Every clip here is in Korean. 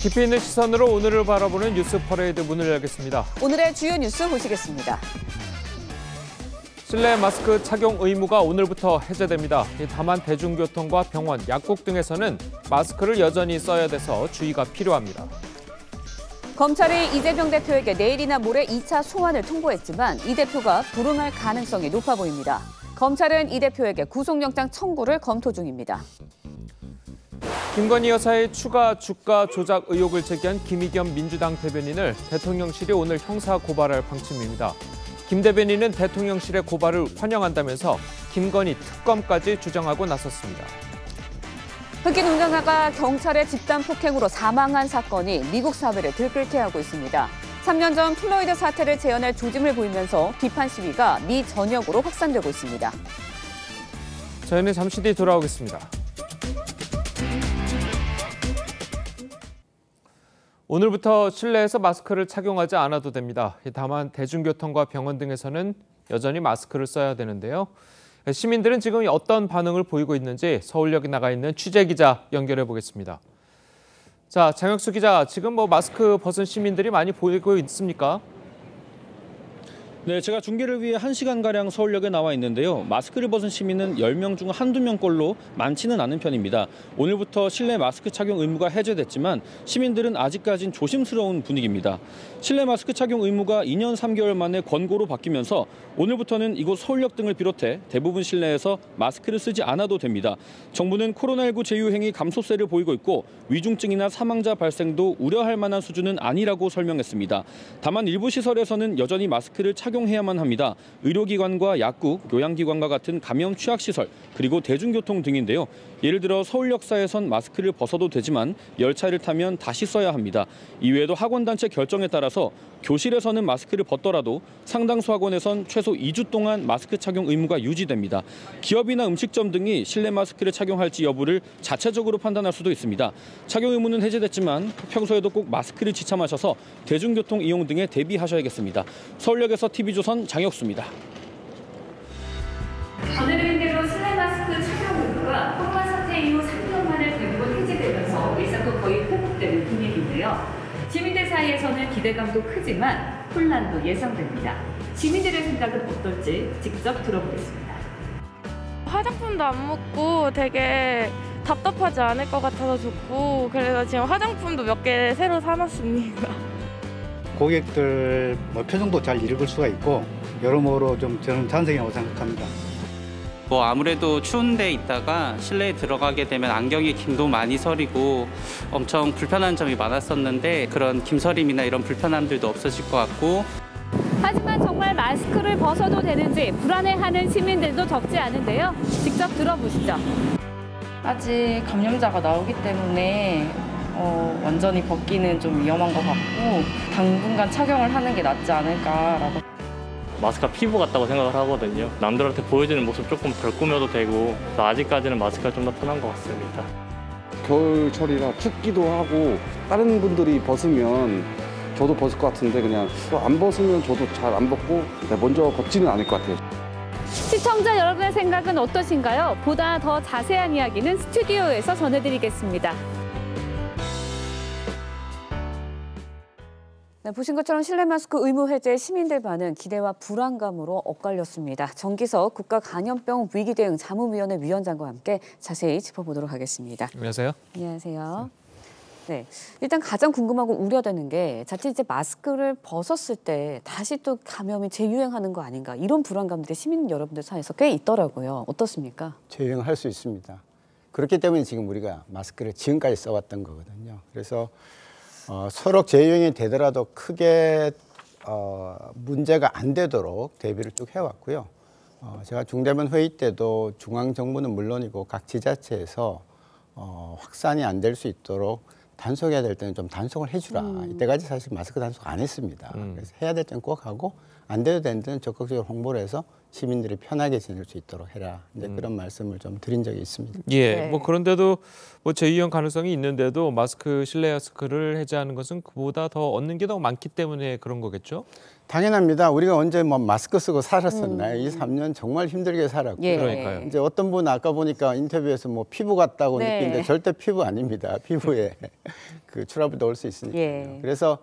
깊이 있는 시선으로 오늘을 바라보는 뉴스 퍼레이드 문을 열겠습니다. 오늘의 주요 뉴스 보시겠습니다. 실내 마스크 착용 의무가 오늘부터 해제됩니다. 다만 대중교통과 병원, 약국 등에서는 마스크를 여전히 써야 돼서 주의가 필요합니다. 검찰이 이재명 대표에게 내일이나 모레 2차 소환을 통보했지만 이 대표가 불응할 가능성이 높아 보입니다. 검찰은 이 대표에게 구속영장 청구를 검토 중입니다. 김건희 여사의 추가 주가 조작 의혹을 제기한 김의겸 민주당 대변인을 대통령실이 오늘 형사 고발할 방침입니다. 김 대변인은 대통령실의 고발을 환영한다면서 김건희 특검까지 주장하고 나섰습니다. 흑인 운전자가 경찰의 집단 폭행으로 사망한 사건이 미국 사회를 들끓게 하고 있습니다. 3년 전 플로이드 사태를 재현할 조짐을 보이면서 비판 시위가 미 전역으로 확산되고 있습니다. 저희는 잠시 뒤 돌아오겠습니다. 오늘부터 실내에서 마스크를 착용하지 않아도 됩니다. 다만 대중교통과 병원 등에서는 여전히 마스크를 써야 되는데요. 시민들은 지금 어떤 반응을 보이고 있는지 서울역에 나가 있는 취재기자 연결해 보겠습니다. 자, 장혁수 기자, 지금 마스크 벗은 시민들이 많이 보이고 있습니까? 네, 제가 중계를 위해 1시간가량 서울역에 나와 있는데요. 마스크를 벗은 시민은 10명 중 한두 명꼴로 많지는 않은 편입니다. 오늘부터 실내 마스크 착용 의무가 해제됐지만 시민들은 아직까진 조심스러운 분위기입니다. 실내 마스크 착용 의무가 2년 3개월 만에 권고로 바뀌면서 오늘부터는 이곳 서울역 등을 비롯해 대부분 실내에서 마스크를 쓰지 않아도 됩니다. 정부는 코로나19 재유행이 감소세를 보이고 있고 위중증이나 사망자 발생도 우려할 만한 수준은 아니라고 설명했습니다. 다만 일부 시설에서는 여전히 마스크를 착용해야만 합니다. 의료기관과 약국, 요양기관과 같은 감염 취약시설, 그리고 대중교통 등인데요. 예를 들어 서울역사에선 마스크를 벗어도 되지만 열차를 타면 다시 써야 합니다. 이외에도 학원단체 결정에 따라서 교실에서는 마스크를 벗더라도 상당수 학원에선 최소 2주 동안 마스크 착용 의무가 유지됩니다. 기업이나 음식점 등이 실내 마스크를 착용할지 여부를 자체적으로 판단할 수도 있습니다. 착용 의무는 해제됐지만 평소에도 꼭 마스크를 지참하셔서 대중교통 이용 등에 대비하셔야겠습니다. 서울역에서 TV조선 장혁수입니다. 전해드린 대로 실내 마스크 착용 의무가 코로나 사태 이후 3년 만에 대부분 해제되면서 일상도 거의 회복되는 분위기인데요. 시민들 사이에서는 기대감도 크지만 혼란도 예상됩니다. 시민들의 생각은 어떨지 직접 들어보겠습니다. 화장품도 안 묻고 되게 답답하지 않을 것 같아서 좋고, 그래서 지금 화장품도 몇 개 새로 사놨습니다. 고객들 표정도 잘 읽을 수가 있고 여러모로 좀 저는 찬성이라고 생각합니다. 아무래도 추운 데 있다가 실내에 들어가게 되면 안경에 김도 많이 서리고 엄청 불편한 점이 많았었는데 그런 김서림이나 이런 불편함들도 없어질 것 같고. 하지만 정말 마스크를 벗어도 되는지 불안해하는 시민들도 적지 않은데요. 직접 들어보시죠. 아직 감염자가 나오기 때문에 완전히 벗기는 좀 위험한 것 같고 당분간 착용을 하는 게 낫지 않을까라고. 마스크가 피부 같다고 생각을 하거든요. 남들한테 보여지는 모습 조금 덜 꾸며도 되고 아직까지는 마스크가 좀 더 편한 것 같습니다. 겨울철이라 춥기도 하고 다른 분들이 벗으면 저도 벗을 것 같은데 그냥 안 벗으면 저도 잘 안 벗고 먼저 벗지는 않을 것 같아요. 시청자 여러분의 생각은 어떠신가요? 보다 더 자세한 이야기는 스튜디오에서 전해드리겠습니다. 네, 보신 것처럼 실내 마스크 의무 해제 시민들 반응 기대와 불안감으로 엇갈렸습니다. 정기석 국가간염병 위기대응 자문위원회 위원장과 함께 자세히 짚어보도록 하겠습니다. 안녕하세요. 안녕하세요. 네, 일단 가장 궁금하고 우려되는 게 자칫 이제 마스크를 벗었을 때 다시 또 감염이 재유행하는 거 아닌가, 이런 불안감들이 시민 여러분들 사이에서 꽤 있더라고요. 어떻습니까? 재유행할 수 있습니다. 그렇기 때문에 지금 우리가 마스크를 지금까지 써왔던 거거든요. 그래서 서로 재유행이 되더라도 크게 문제가 안 되도록 대비를 쭉 해왔고요. 제가 중대본 회의 때도 중앙정부는 물론이고 각 지자체에서 확산이 안 될 수 있도록 단속해야 될 때는 좀 단속을 해주라. 이때까지 사실 마스크 단속 안 했습니다. 그래서 해야 될 때는 꼭 하고 안 돼도 되는 데는 적극적으로 홍보를 해서 시민들이 편하게 지낼 수 있도록 해라. 이제 그런 말씀을 좀 드린 적이 있습니다. 예, 네. 뭐 그런데도 뭐 재유행 가능성이 있는데도 실내 마스크를 해제하는 것은 그보다 더 얻는 게 더 많기 때문에 그런 거겠죠? 당연합니다. 우리가 언제 뭐 마스크 쓰고 살았었나요? 이 3년 정말 힘들게 살았고요. 예. 그러니까요. 이제 어떤 분 아까 보니까 인터뷰에서 뭐 피부 같다고 네. 느끼는데 절대 피부 아닙니다. 피부에 그 트러블도 올 수 있으니까요. 예. 그래서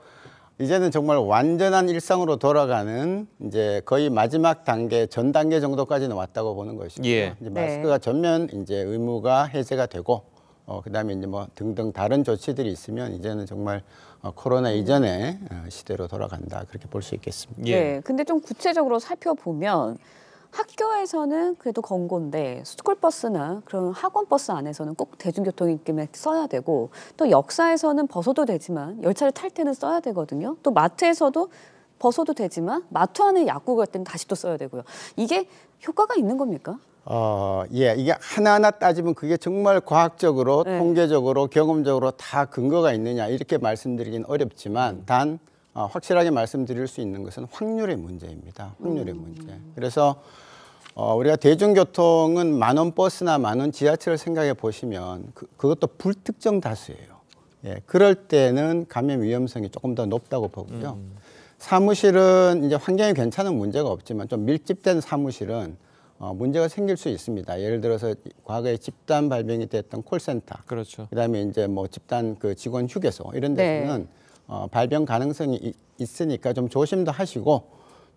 이제는 정말 완전한 일상으로 돌아가는 이제 거의 마지막 단계, 전 단계 정도까지는 왔다고 보는 것이고요. 예. 이제 네. 마스크가 전면 이제 의무가 해제가 되고 그다음에 이제 뭐 등등 다른 조치들이 있으면 이제는 정말 코로나 이전의 시대로 돌아간다 그렇게 볼 수 있겠습니다. 예. 네, 근데 좀 구체적으로 살펴보면 학교에서는 그래도 권고인데 스쿨버스나 그런 학원버스 안에서는 꼭 대중교통임금에 써야 되고 또 역사에서는 벗어도 되지만 열차를 탈 때는 써야 되거든요. 또 마트에서도 벗어도 되지만 마트 안에 약국 갈 때는 다시 또 써야 되고요. 이게 효과가 있는 겁니까? 예, 이게 하나하나 따지면 그게 정말 과학적으로, 네. 통계적으로, 경험적으로 다 근거가 있느냐 이렇게 말씀드리긴 어렵지만 단 확실하게 말씀드릴 수 있는 것은 확률의 문제입니다. 확률의 문제. 그래서 우리가 대중교통은 만원 버스나 만원 지하철을 생각해 보시면 그것도 불특정 다수예요. 예, 그럴 때는 감염 위험성이 조금 더 높다고 보고요. 사무실은 이제 환경이 괜찮은 문제가 없지만 좀 밀집된 사무실은 문제가 생길 수 있습니다. 예를 들어서 과거에 집단 발병이 됐던 콜센터, 그렇죠. 그다음에 이제 뭐 집단 그 직원 휴게소 이런 데서는 발병 가능성이 있으니까 좀 조심도 하시고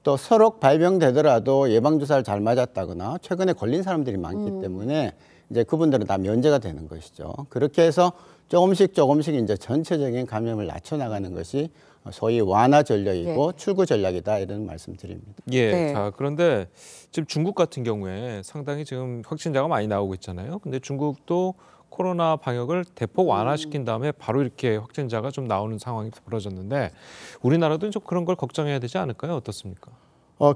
또 서로 발병되더라도 예방 주사를 잘 맞았다거나 최근에 걸린 사람들이 많기 때문에 이제 그분들은 다 면제가 되는 것이죠. 그렇게 해서 조금씩 이제 전체적인 감염을 낮춰 나가는 것이 소위 완화 전략이고 출구 전략이다 이런 말씀드립니다. 예. 네. 자, 그런데 지금 중국 같은 경우에 상당히 지금 확진자가 많이 나오고 있잖아요. 근데 중국도 코로나 방역을 대폭 완화시킨 다음에 바로 이렇게 확진자가 좀 나오는 상황이 벌어졌는데 우리나라도 좀 그런 걸 걱정해야 되지 않을까요? 어떻습니까?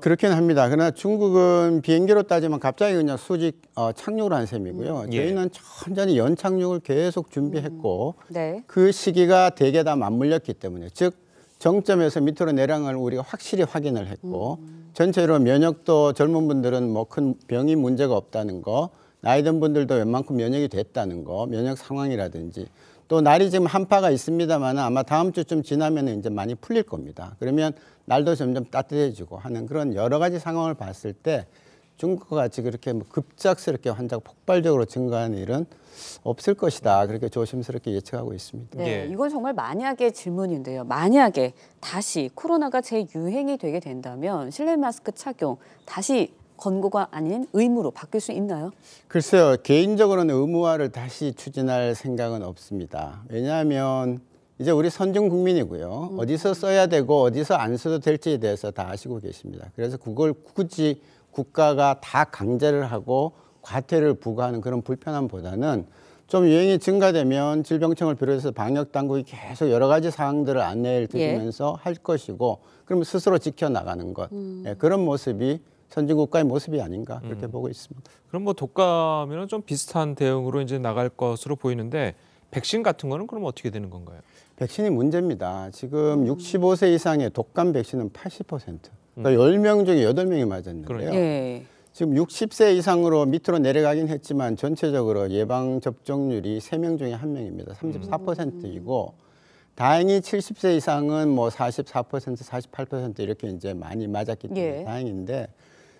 그렇긴 합니다. 그러나 중국은 비행기로 따지면 갑자기 그냥 수직 착륙을 한 셈이고요. 예. 저희는 천천히 연착륙을 계속 준비했고 네. 그 시기가 대개 다 맞물렸기 때문에 즉 정점에서 밑으로 내려간 걸 우리가 확실히 확인을 했고 전체로 면역도 젊은 분들은 뭐 큰 병이 문제가 없다는 거, 나이 든 분들도 웬만큼 면역이 됐다는 거, 면역 상황이라든지 또 날이 지금 한파가 있습니다만 아마 다음 주쯤 지나면 이제 많이 풀릴 겁니다. 그러면 날도 점점 따뜻해지고 하는 그런 여러 가지 상황을 봤을 때 중국과 같이 그렇게 뭐 급작스럽게 환자가 폭발적으로 증가하는 일은 없을 것이다. 그렇게 조심스럽게 예측하고 있습니다. 네, 예. 이건 정말 만약의 질문인데요. 만약에 다시 코로나가 재유행이 되게 된다면 실내 마스크 착용 다시 권고가 아닌 의무로 바뀔 수 있나요? 글쎄요. 개인적으로는 의무화를 다시 추진할 생각은 없습니다. 왜냐하면 이제 우리 선진 국민이고요. 어디서 써야 되고 어디서 안 써도 될지에 대해서 다 아시고 계십니다. 그래서 그걸 굳이 국가가 다 강제를 하고 과태료를 부과하는 그런 불편함보다는 좀 유행이 증가되면 질병청을 비롯해서 방역당국이 계속 여러 가지 사항들을 안내를 드리면서 할 것이고 그러면 스스로 지켜나가는 것. 예, 그런 모습이 선진국가의 모습이 아닌가 그렇게 보고 있습니다. 그럼 뭐 독감이랑 좀 비슷한 대응으로 이제 나갈 것으로 보이는데 백신 같은 거는 그럼 어떻게 되는 건가요? 백신이 문제입니다. 지금 65세 이상의 독감 백신은 80%. 그러니까 10명 중에 8명이 맞았는데요. 그러니까. 예. 지금 60세 이상으로 밑으로 내려가긴 했지만 전체적으로 예방 접종률이 3명 중에 1명입니다. 34%이고 다행히 70세 이상은 뭐 44%, 48% 이렇게 이제 많이 맞았기 때문에 다행인데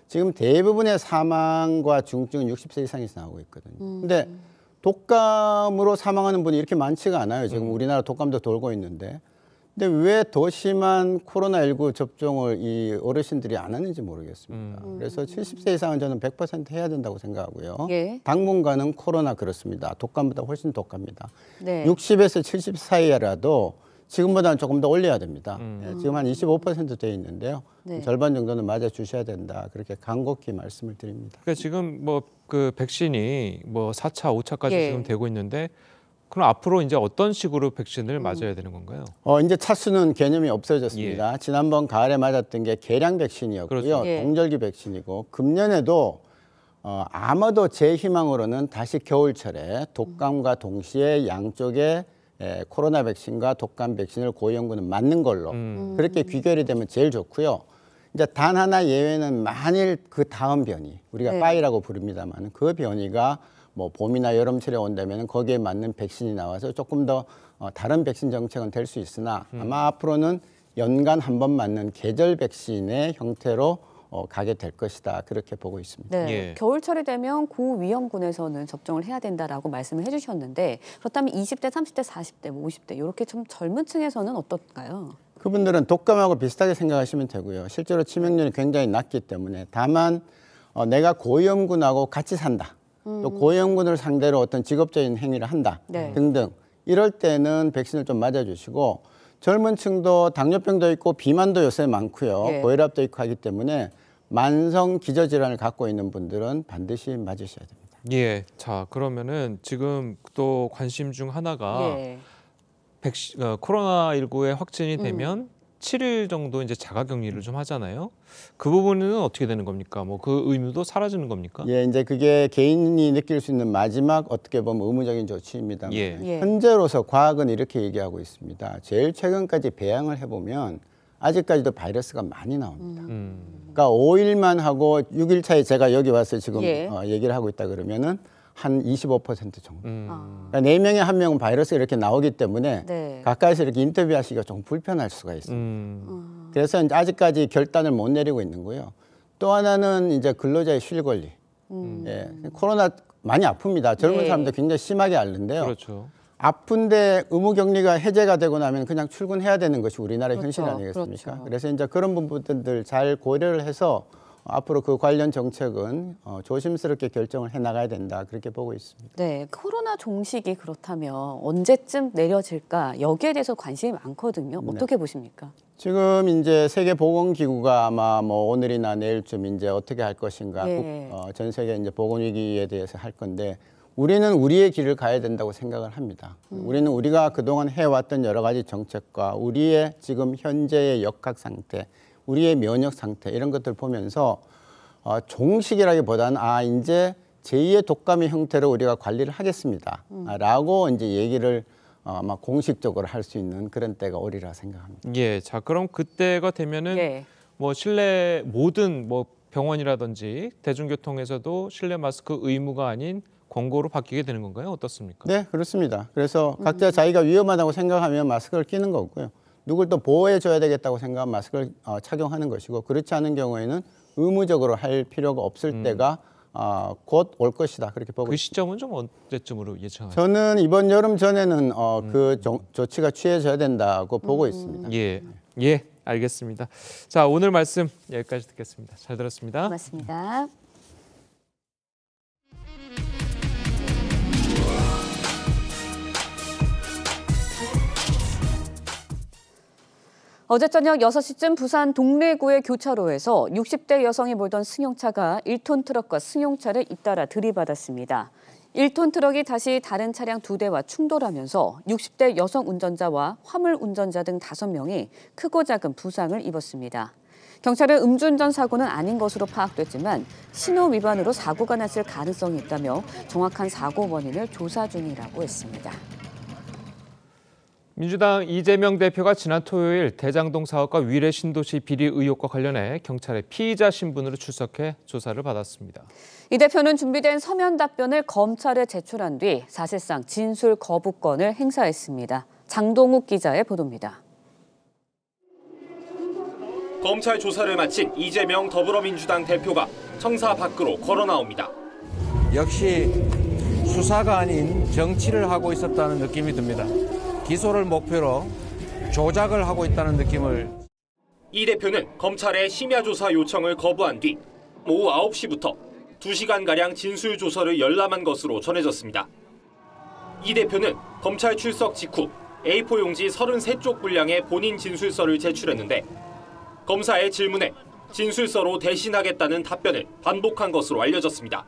지금 대부분의 사망과 중증은 60세 이상에서 나오고 있거든요. 근데 독감으로 사망하는 분이 이렇게 많지가 않아요. 지금 우리나라 독감도 돌고 있는데. 근데 왜 더 심한 코로나19 접종을 이 어르신들이 안 하는지 모르겠습니다. 그래서 70세 이상은 저는 100% 해야 된다고 생각하고요. 예. 당분간은 코로나 그렇습니다. 독감보다 훨씬 독합니다. 네. 60에서 70 사이라도 지금보다는 조금 더 올려야 됩니다. 예, 지금 한 25% 돼 있는데요. 네. 절반 정도는 맞아 주셔야 된다. 그렇게 간곡히 말씀을 드립니다. 그러니까 지금 뭐 그 백신이 뭐 4차, 5차까지 예. 지금 되고 있는데 그럼 앞으로 이제 어떤 식으로 백신을 맞아야 되는 건가요? 이제 차수는 개념이 없어졌습니다. 지난번 가을에 맞았던 게 계량 백신이었고요. 그렇죠. 예. 동절기 백신이고 금년에도 아마도 제 희망으로는 다시 겨울철에 독감과 동시에 양쪽에 코로나 백신과 독감 백신을 고위험군은 맞는 걸로 그렇게 귀결이 되면 제일 좋고요. 이제 단 하나 예외는 만일 그 다음 변이, 우리가 네. 빠이라고 부릅니다만 그 변이가 뭐 봄이나 여름철에 온다면 거기에 맞는 백신이 나와서 조금 더 다른 백신 정책은 될 수 있으나 아마 앞으로는 연간 한 번 맞는 계절 백신의 형태로 가게 될 것이다. 그렇게 보고 있습니다. 네, 예. 겨울철이 되면 고위험군에서는 접종을 해야 된다라고 말씀을 해주셨는데 그렇다면 20대, 30대, 40대, 50대 이렇게 좀 젊은 층에서는 어떨까요? 그분들은 독감하고 비슷하게 생각하시면 되고요. 실제로 치명률이 굉장히 낮기 때문에 다만 내가 고위험군하고 같이 산다. 또 고위험군을 상대로 어떤 직업적인 행위를 한다. 네. 등등. 이럴 때는 백신을 좀 맞아주시고 젊은 층도 당뇨병도 있고 비만도 요새 많고요. 예. 고혈압도 있고 하기 때문에 만성 기저질환을 갖고 있는 분들은 반드시 맞으셔야 됩니다. 예. 자, 그러면은 지금 또 관심 중 하나가 예. 코로나19에 확진이 되면 7일 정도 이제 자가격리를 좀 하잖아요. 그 부분은 어떻게 되는 겁니까? 뭐 그 의무도 사라지는 겁니까? 예, 이제 그게 개인이 느낄 수 있는 마지막 어떻게 보면 의무적인 조치입니다. 예. 예. 현재로서 과학은 이렇게 얘기하고 있습니다. 제일 최근까지 배양을 해보면 아직까지도 바이러스가 많이 나옵니다. 그러니까 5일만 하고 6일 차에 제가 여기 와서 지금 예. 얘기를 하고 있다 그러면은 한 25% 정도. 음. 그러니까 4명에 1명은 바이러스가 이렇게 나오기 때문에 네. 가까이서 이렇게 인터뷰하시기가 조금 불편할 수가 있습니다. 그래서 이제 아직까지 결단을 못 내리고 있는 거예요. 또 하나는 이제 근로자의 쉴 권리. 예. 코로나 많이 아픕니다. 젊은 예. 사람들 굉장히 심하게 앓는데요. 그렇죠. 아픈데 의무격리가 해제가 되고 나면 그냥 출근해야 되는 것이 우리나라의 그렇죠. 현실 아니겠습니까? 그렇죠. 그래서 이제 그런 부분들 잘 고려를 해서 앞으로 그 관련 정책은 조심스럽게 결정을 해 나가야 된다. 그렇게 보고 있습니다. 네, 코로나 종식이 그렇다면 언제쯤 내려질까 여기에 대해서 관심이 많거든요. 어떻게 보십니까? 지금 이제 세계보건기구가 아마 뭐 오늘이나 내일쯤 이제 어떻게 할 것인가, 예. 전 세계 이제 보건위기에 대해서 할 건데 우리는 우리의 길을 가야 된다고 생각을 합니다. 우리는 우리가 그동안 해왔던 여러 가지 정책과 우리의 지금 현재의 역학 상태, 우리의 면역 상태 이런 것들 보면서 종식이라기보다는 이제 제2의 독감의 형태로 우리가 관리를 하겠습니다. 라고 이제 얘기를 아마 공식적으로 할 수 있는 그런 때가 오리라 생각합니다. 예. 자, 그럼 그때가 되면은 예. 뭐 실내 모든 뭐 병원이라든지 대중교통에서도 실내 마스크 의무가 아닌 권고로 바뀌게 되는 건가요? 어떻습니까? 네, 그렇습니다. 그래서 각자 자기가 위험하다고 생각하면 마스크를 끼는 거고요. 누굴 또 보호해 줘야 되겠다고 생각하면 마스크를 착용하는 것이고 그렇지 않은 경우에는 의무적으로 할 필요가 없을 때가 곧 올 것이다. 그렇게 보고 그 있습니다. 시점은 좀 언제쯤으로 예상하세요? 저는 이번 여름 전에는 그 조치가 취해져야 된다고 보고 있습니다. 예. 예, 알겠습니다. 자, 오늘 말씀 여기까지 듣겠습니다. 잘 들었습니다. 고맙습니다. 어제 저녁 6시쯤 부산 동래구의 교차로에서 60대 여성이 몰던 승용차가 1톤 트럭과 승용차를 잇따라 들이받았습니다. 1톤 트럭이 다시 다른 차량 2대와 충돌하면서 60대 여성 운전자와 화물 운전자 등 5명이 크고 작은 부상을 입었습니다. 경찰은 음주운전 사고는 아닌 것으로 파악됐지만 신호 위반으로 사고가 났을 가능성이 있다며 정확한 사고 원인을 조사 중이라고 했습니다. 민주당 이재명 대표가 지난 토요일 대장동 사업과 위례 신도시 비리 의혹과 관련해 경찰의 피의자 신분으로 출석해 조사를 받았습니다. 이 대표는 준비된 서면 답변을 검찰에 제출한 뒤 사실상 진술 거부권을 행사했습니다. 장동욱 기자의 보도입니다. 검찰 조사를 마친 이재명 더불어민주당 대표가 청사 밖으로 걸어 나옵니다. 역시 수사가 아닌 정치를 하고 있었다는 느낌이 듭니다. 기소를 목표로 조작을 하고 있다는 느낌을. 이 대표는 검찰의 심야 조사 요청을 거부한 뒤 오후 9시부터 2시간가량 진술 조서를 열람한 것으로 전해졌습니다. 이 대표는 검찰 출석 직후 A4 용지 33쪽 분량의 본인 진술서를 제출했는데 검사의 질문에 진술서로 대신하겠다는 답변을 반복한 것으로 알려졌습니다.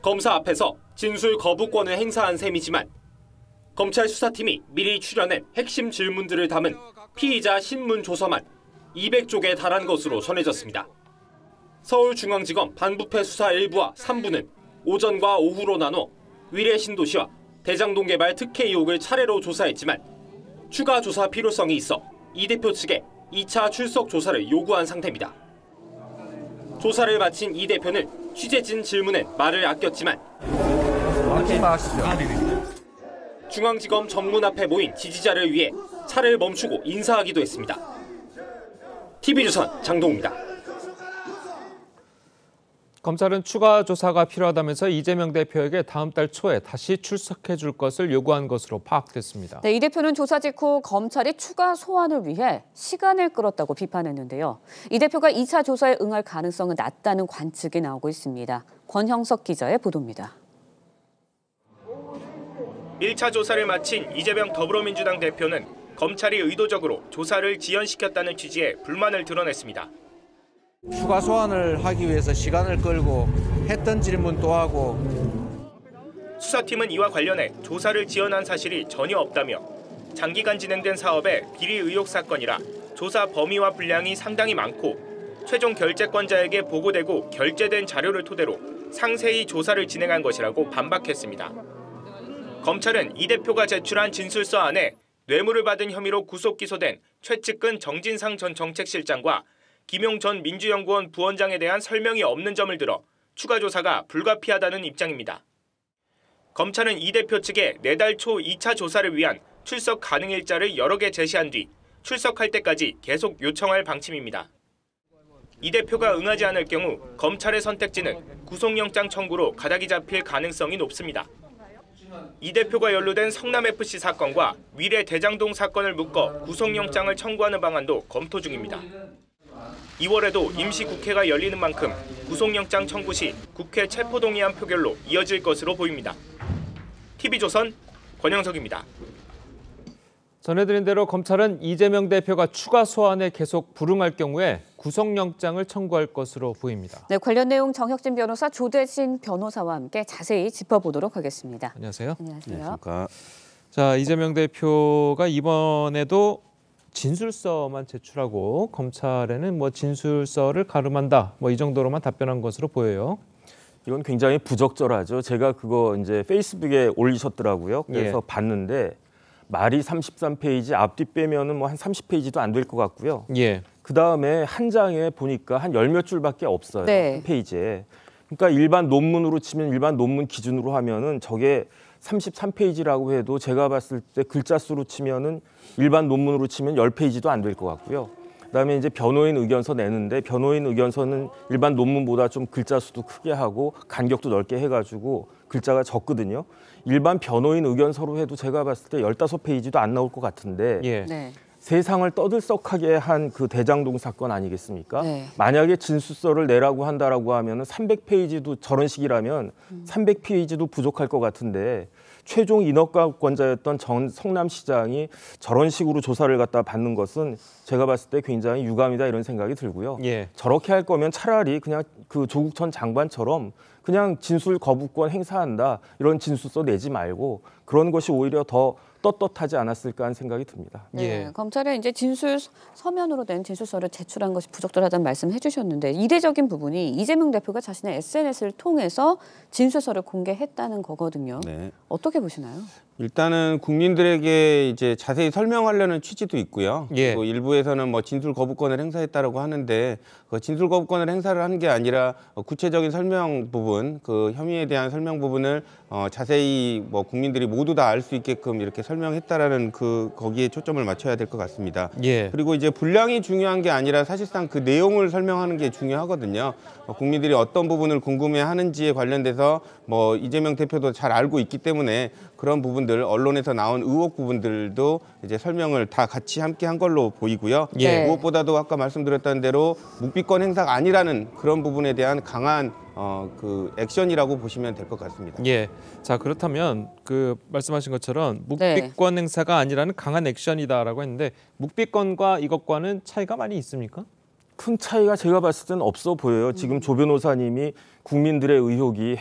검사 앞에서 진술 거부권을 행사한 셈이지만 검찰 수사팀이 미리 출연한 핵심 질문들을 담은 피의자 신문 조서만 200쪽에 달한 것으로 전해졌습니다. 서울중앙지검 반부패 수사 1부와 3부는 오전과 오후로 나눠 위례 신도시와 대장동 개발 특혜 의혹을 차례로 조사했지만 추가 조사 필요성이 있어 이 대표 측에 2차 출석 조사를 요구한 상태입니다. 조사를 마친 이 대표는 취재진 질문엔 말을 아꼈지만 중앙지검 정문 앞에 모인 지지자를 위해 차를 멈추고 인사하기도 했습니다. TV조선 장동우입니다. 검찰은 추가 조사가 필요하다면서 이재명 대표에게 다음 달 초에 다시 출석해 줄 것을 요구한 것으로 파악됐습니다. 네, 이 대표는 조사 직후 검찰이 추가 소환을 위해 시간을 끌었다고 비판했는데요. 이 대표가 2차 조사에 응할 가능성은 낮다는 관측이 나오고 있습니다. 권형석 기자의 보도입니다. 1차 조사를 마친 이재명 더불어민주당 대표는 검찰이 의도적으로 조사를 지연시켰다는 취지의 불만을 드러냈습니다. 추가 소환을 하기 위해서 시간을 끌고 했던 질문도 하고 수사팀은 이와 관련해 조사를 지연한 사실이 전혀 없다며 장기간 진행된 사업의 비리 의혹 사건이라 조사 범위와 분량이 상당히 많고 최종 결재권자에게 보고되고 결재된 자료를 토대로 상세히 조사를 진행한 것이라고 반박했습니다. 검찰은 이 대표가 제출한 진술서 안에 뇌물을 받은 혐의로 구속 기소된 최측근 정진상 전 정책실장과 김용 전 민주연구원 부원장에 대한 설명이 없는 점을 들어 추가 조사가 불가피하다는 입장입니다. 검찰은 이 대표 측에 내달 초 2차 조사를 위한 출석 가능 일자를 여러 개 제시한 뒤 출석할 때까지 계속 요청할 방침입니다. 이 대표가 응하지 않을 경우 검찰의 선택지는 구속영장 청구로 가닥이 잡힐 가능성이 높습니다. 이 대표가 연루된 성남FC 사건과 미래 대장동 사건을 묶어 구속영장을 청구하는 방안도 검토 중입니다. 2월에도 임시국회가 열리는 만큼 구속영장 청구 시 국회 체포동의안 표결로 이어질 것으로 보입니다. TV조선 권영석입니다. 전해드린 대로 검찰은 이재명 대표가 추가 소환에 계속 불응할 경우에 구속영장을 청구할 것으로 보입니다. 네, 관련 내용 정혁진 변호사, 조대신 변호사와 함께 자세히 짚어보도록 하겠습니다. 안녕하세요. 안녕하세요. 안녕하십니까. 자, 이재명 대표가 이번에도 진술서만 제출하고 검찰에는 뭐 진술서를 가름한다, 뭐 이 정도로만 답변한 것으로 보여요. 이건 굉장히 부적절하죠. 제가 그거 이제 페이스북에 올리셨더라고요. 그래서 봤는데 말이 33페이지, 앞뒤 빼면은 뭐 한 30페이지도 안 될 것 같고요. 그 다음에 한 장에 보니까 한 10몇 줄밖에 없어요. 한 페이지에. 그러니까 일반 논문으로 치면 일반 논문 기준으로 하면은 저게 33페이지라고 해도 제가 봤을 때 글자 수로 치면은 일반 논문으로 치면 10페이지도 안 될 것 같고요. 그다음에 이제 변호인 의견서 내는데 변호인 의견서는 일반 논문보다 좀 글자 수도 크게 하고 간격도 넓게 해가지고 글자가 적거든요. 일반 변호인 의견서로 해도 제가 봤을 때 15페이지도 안 나올 것 같은데 세상을 떠들썩하게 한 그 대장동 사건 아니겠습니까? 만약에 진술서를 내라고 한다라고 하면 300페이지도 저런 식이라면 300페이지도 부족할 것 같은데 최종 인허가권자였던 전 성남시장이 저런 식으로 조사를 갖다 받는 것은 제가 봤을 때 굉장히 유감이다 이런 생각이 들고요. 저렇게 할 거면 차라리 그냥 그 조국 전 장관처럼 그냥 진술 거부권 행사한다 이런 진술서 내지 말고 그런 것이 오히려 더 떳떳하지 않았을까 하는 생각이 듭니다. 네, 검찰에 이제 진술 서면으로 된 진술서를 제출한 것이 부적절하다는 말씀을 해주셨는데 이례적인 부분이 이재명 대표가 자신의 SNS를 통해서 진술서를 공개했다는 거거든요. 어떻게 보시나요? 일단은 국민들에게 이제 자세히 설명하려는 취지도 있고요. 그리고 일부에서는 뭐 진술 거부권을 행사했다라고 하는데 그 진술 거부권을 행사를 한 게 아니라 구체적인 설명 부분, 그 혐의에 대한 설명 부분을 자세히 뭐 국민들이 모두 다 알 수 있게끔 이렇게 설명했다라는 그 거기에 초점을 맞춰야 될 것 같습니다. 그리고 이제 분량이 중요한 게 아니라 사실상 그 내용을 설명하는 게 중요하거든요. 국민들이 어떤 부분을 궁금해하는지에 관련돼서 뭐 이재명 대표도 잘 알고 있기 때문에 그런 부분들 언론에서 나온 의혹 부분들도 이제 설명을 다 같이 함께 한 걸로 보이고요. 무엇보다도 아까 말씀드렸던 대로 묵비권 행사가 아니라는 그런 부분에 대한 강한 그 액션이라고 보시면 될 것 같습니다. 자, 그렇다면 그 말씀하신 것처럼 묵비권 행사가 아니라는 강한 액션이다라고 했는데 묵비권과 이것과는 차이가 많이 있습니까? 큰 차이가 제가 봤을 때는 없어 보여요. 지금 조 변호사님이 국민들의 의혹을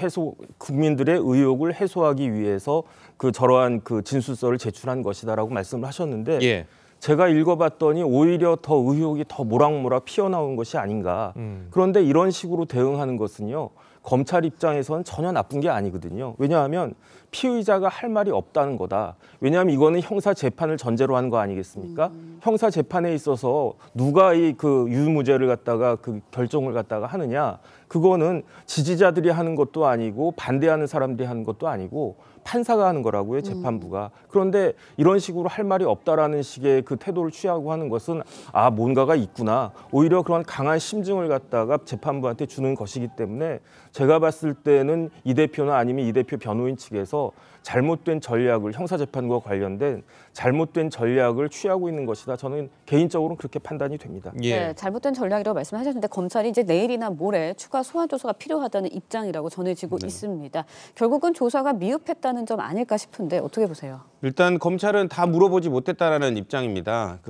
해소하기 위해서 그 저러한 그 진술서를 제출한 것이다라고 말씀을 하셨는데 제가 읽어봤더니 오히려 더 의혹이 더 모락모락 피어나온 것이 아닌가. 그런데 이런 식으로 대응하는 것은요. 검찰 입장에서는 전혀 나쁜 게 아니거든요. 왜냐하면 피의자가 할 말이 없다는 거다. 왜냐하면 이거는 형사 재판을 전제로 하는 거 아니겠습니까? 형사 재판에 있어서 누가 이 그 유무죄를 갖다가 그 결정을 갖다가 하느냐? 그거는 지지자들이 하는 것도 아니고 반대하는 사람들이 하는 것도 아니고 판사가 하는 거라고요, 재판부가. 그런데 이런 식으로 할 말이 없다라는 식의 그 태도를 취하고 하는 것은 아, 뭔가가 있구나. 오히려 그런 강한 심증을 갖다가 재판부한테 주는 것이기 때문에 제가 봤을 때는 이 대표나 아니면 이 대표 변호인 측에서 잘못된 전략을 형사재판과 관련된 잘못된 전략을 취하고 있는 것이다. 저는 개인적으로는 그렇게 판단이 됩니다. 네, 잘못된 전략이라고 말씀하셨는데 검찰이 이제 내일이나 모레 추가 소환 조사가 필요하다는 입장이라고 전해지고 있습니다. 결국은 조사가 미흡했다는 점 아닐까 싶은데 어떻게 보세요? 일단 검찰은 다 물어보지 못했다라는 입장입니다.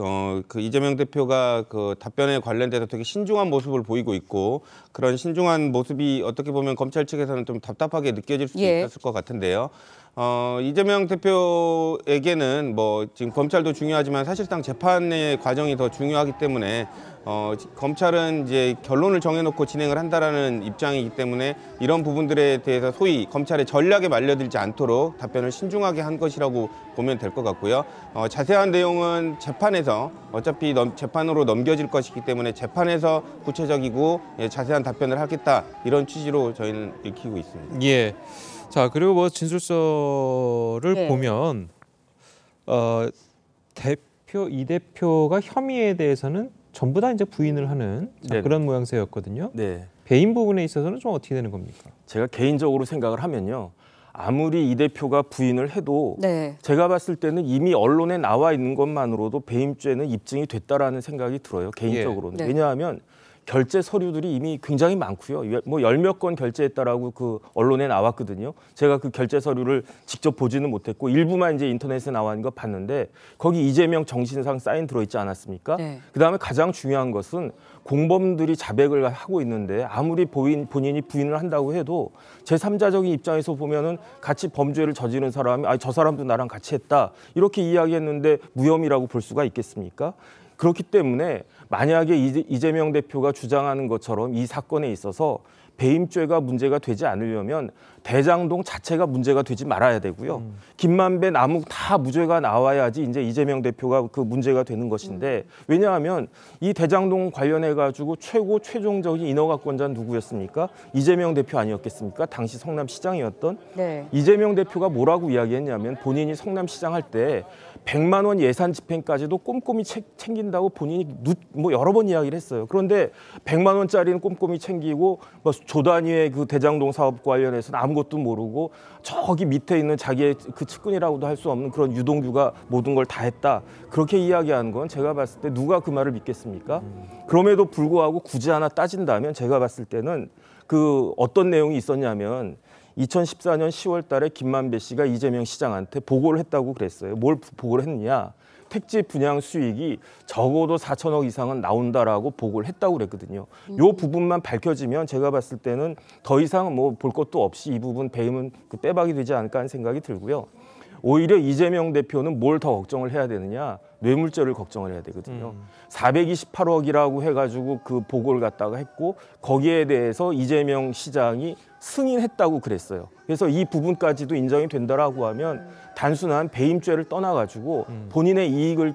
그 이재명 대표가 그 답변에 관련돼서 되게 신중한 모습을 보이고 있고 그런 신중한 모습이 어떻게 보면 검찰 측에서는 좀 답답하게 느껴질 수도 있었을 것 같은데요. 이재명 대표에게는 뭐 지금 검찰도 중요하지만 사실상 재판의 과정이 더 중요하기 때문에 검찰은 이제 결론을 정해놓고 진행을 한다라는 입장이기 때문에 이런 부분들에 대해서 소위 검찰의 전략에 말려들지 않도록 답변을 신중하게 한 것이라고 보면 될 것 같고요. 자세한 내용은 재판에서 어차피 재판으로 넘겨질 것이기 때문에 재판에서 구체적이고 자세한 답변을 하겠다 이런 취지로 저희는 읽히고 있습니다. 예. 자, 그리고 뭐 진술서를 보면 이 대표가 혐의에 대해서는 전부 다 이제 부인을 하는 그런 모양새였거든요. 네. 배임 부분에 있어서는 좀 어떻게 되는 겁니까? 제가 개인적으로 생각을 하면요. 아무리 이 대표가 부인을 해도 제가 봤을 때는 이미 언론에 나와 있는 것만으로도 배임죄는 입증이 됐다라는 생각이 들어요. 개인적으로는. 왜냐하면 결제 서류들이 이미 굉장히 많고요. 뭐 10몇 건 결제했다라고 그 언론에 나왔거든요. 제가 그 결제 서류를 직접 보지는 못했고 일부만 이제 인터넷에 나와 있는 거 봤는데 거기 이재명 정신상 사인 들어있지 않았습니까? 그다음에 가장 중요한 것은 공범들이 자백을 하고 있는데 아무리 본인이 부인을 한다고 해도 제3자적인 입장에서 보면은 같이 범죄를 저지른 사람이 저 사람도 나랑 같이 했다 이렇게 이야기했는데 무혐의라고 볼 수가 있겠습니까? 그렇기 때문에 만약에 이재명 대표가 주장하는 것처럼 이 사건에 있어서 배임죄가 문제가 되지 않으려면 대장동 자체가 문제가 되지 말아야 되고요. 김만배, 남욱 다 무죄가 나와야지 이제 이재명 대표가 그 문제가 되는 것인데 왜냐하면 이 대장동 관련해 가지고 최종적인 인허가권자는 누구였습니까? 이재명 대표 아니었겠습니까? 당시 성남시장이었던 이재명 대표가 뭐라고 이야기했냐면 본인이 성남시장 할 때 100만 원 예산 집행까지도 꼼꼼히 챙긴다고 본인이 뭐 여러 번 이야기를 했어요. 그런데 100만 원짜리는 꼼꼼히 챙기고 뭐 조 단위의 그 대장동 사업 관련해서는 아무것도 모르고 저기 밑에 있는 자기의 그 측근이라고도 할 수 없는 그런 유동규가 모든 걸 다 했다. 그렇게 이야기하는 건 제가 봤을 때 누가 그 말을 믿겠습니까? 그럼에도 불구하고 굳이 하나 따진다면 제가 봤을 때는 그 어떤 내용이 있었냐면 2014년 10월 달에 김만배 씨가 이재명 시장한테 보고를 했다고 그랬어요. 뭘 보고를 했느냐. 택지 분양 수익이 적어도 4천억 이상은 나온다라고 보고를 했다고 그랬거든요. 이 부분만 밝혀지면 제가 봤을 때는 더 이상 뭐 볼 것도 없이 이 부분 배임은 빼박이 되지 않을까 하는 생각이 들고요. 오히려 이재명 대표는 뭘 더 걱정을 해야 되느냐. 뇌물죄를 걱정을 해야 되거든요. 428억이라고 해가지고 그 보고를 갖다가 했고 거기에 대해서 이재명 시장이 승인했다고 그랬어요. 그래서 이 부분까지도 인정이 된다라고 하면 단순한 배임죄를 떠나가지고 본인의 이익을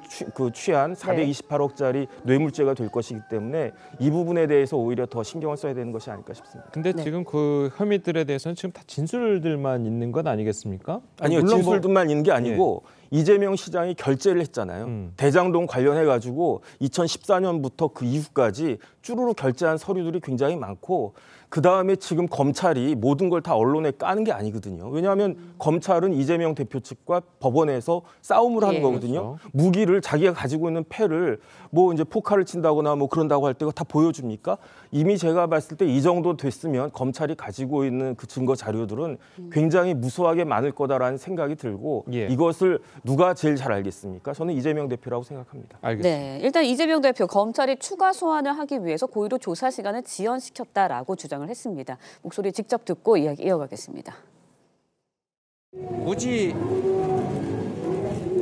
취한 428억짜리 뇌물죄가 될 것이기 때문에 이 부분에 대해서 오히려 더 신경을 써야 되는 것이 아닐까 싶습니다. 근데 지금 그 혐의들에 대해서는 지금 다 진술들만 있는 건 아니겠습니까? 아니요. 진술들만 있는 게 아니고 이재명 시장이 결재를 했잖아요. 대장동 관련해가지고 2014년부터 그 이후까지 쭈루루 결재한 서류들이 굉장히 많고 그다음에 지금 검찰이 모든 걸 다 언론에 까는 게 아니거든요. 왜냐하면 검찰은 이재명 대표 측과 법원에서 싸움을 하는 거거든요. 그렇죠. 무기를 자기가 가지고 있는 패를 뭐 이제 포칼을 친다거나 뭐 그런다고 할 때 다 보여줍니까? 이미 제가 봤을 때 이 정도 됐으면 검찰이 가지고 있는 그 증거 자료들은 굉장히 무수하게 많을 거다라는 생각이 들고 이것을 누가 제일 잘 알겠습니까? 저는 이재명 대표라고 생각합니다. 알겠습니다. 네, 일단 이재명 대표 검찰이 추가 소환을 하기 위해서 고의로 조사 시간을 지연시켰다라고 주장을 했습니다. 목소리 직접 듣고 이야기 이어가겠습니다. 굳이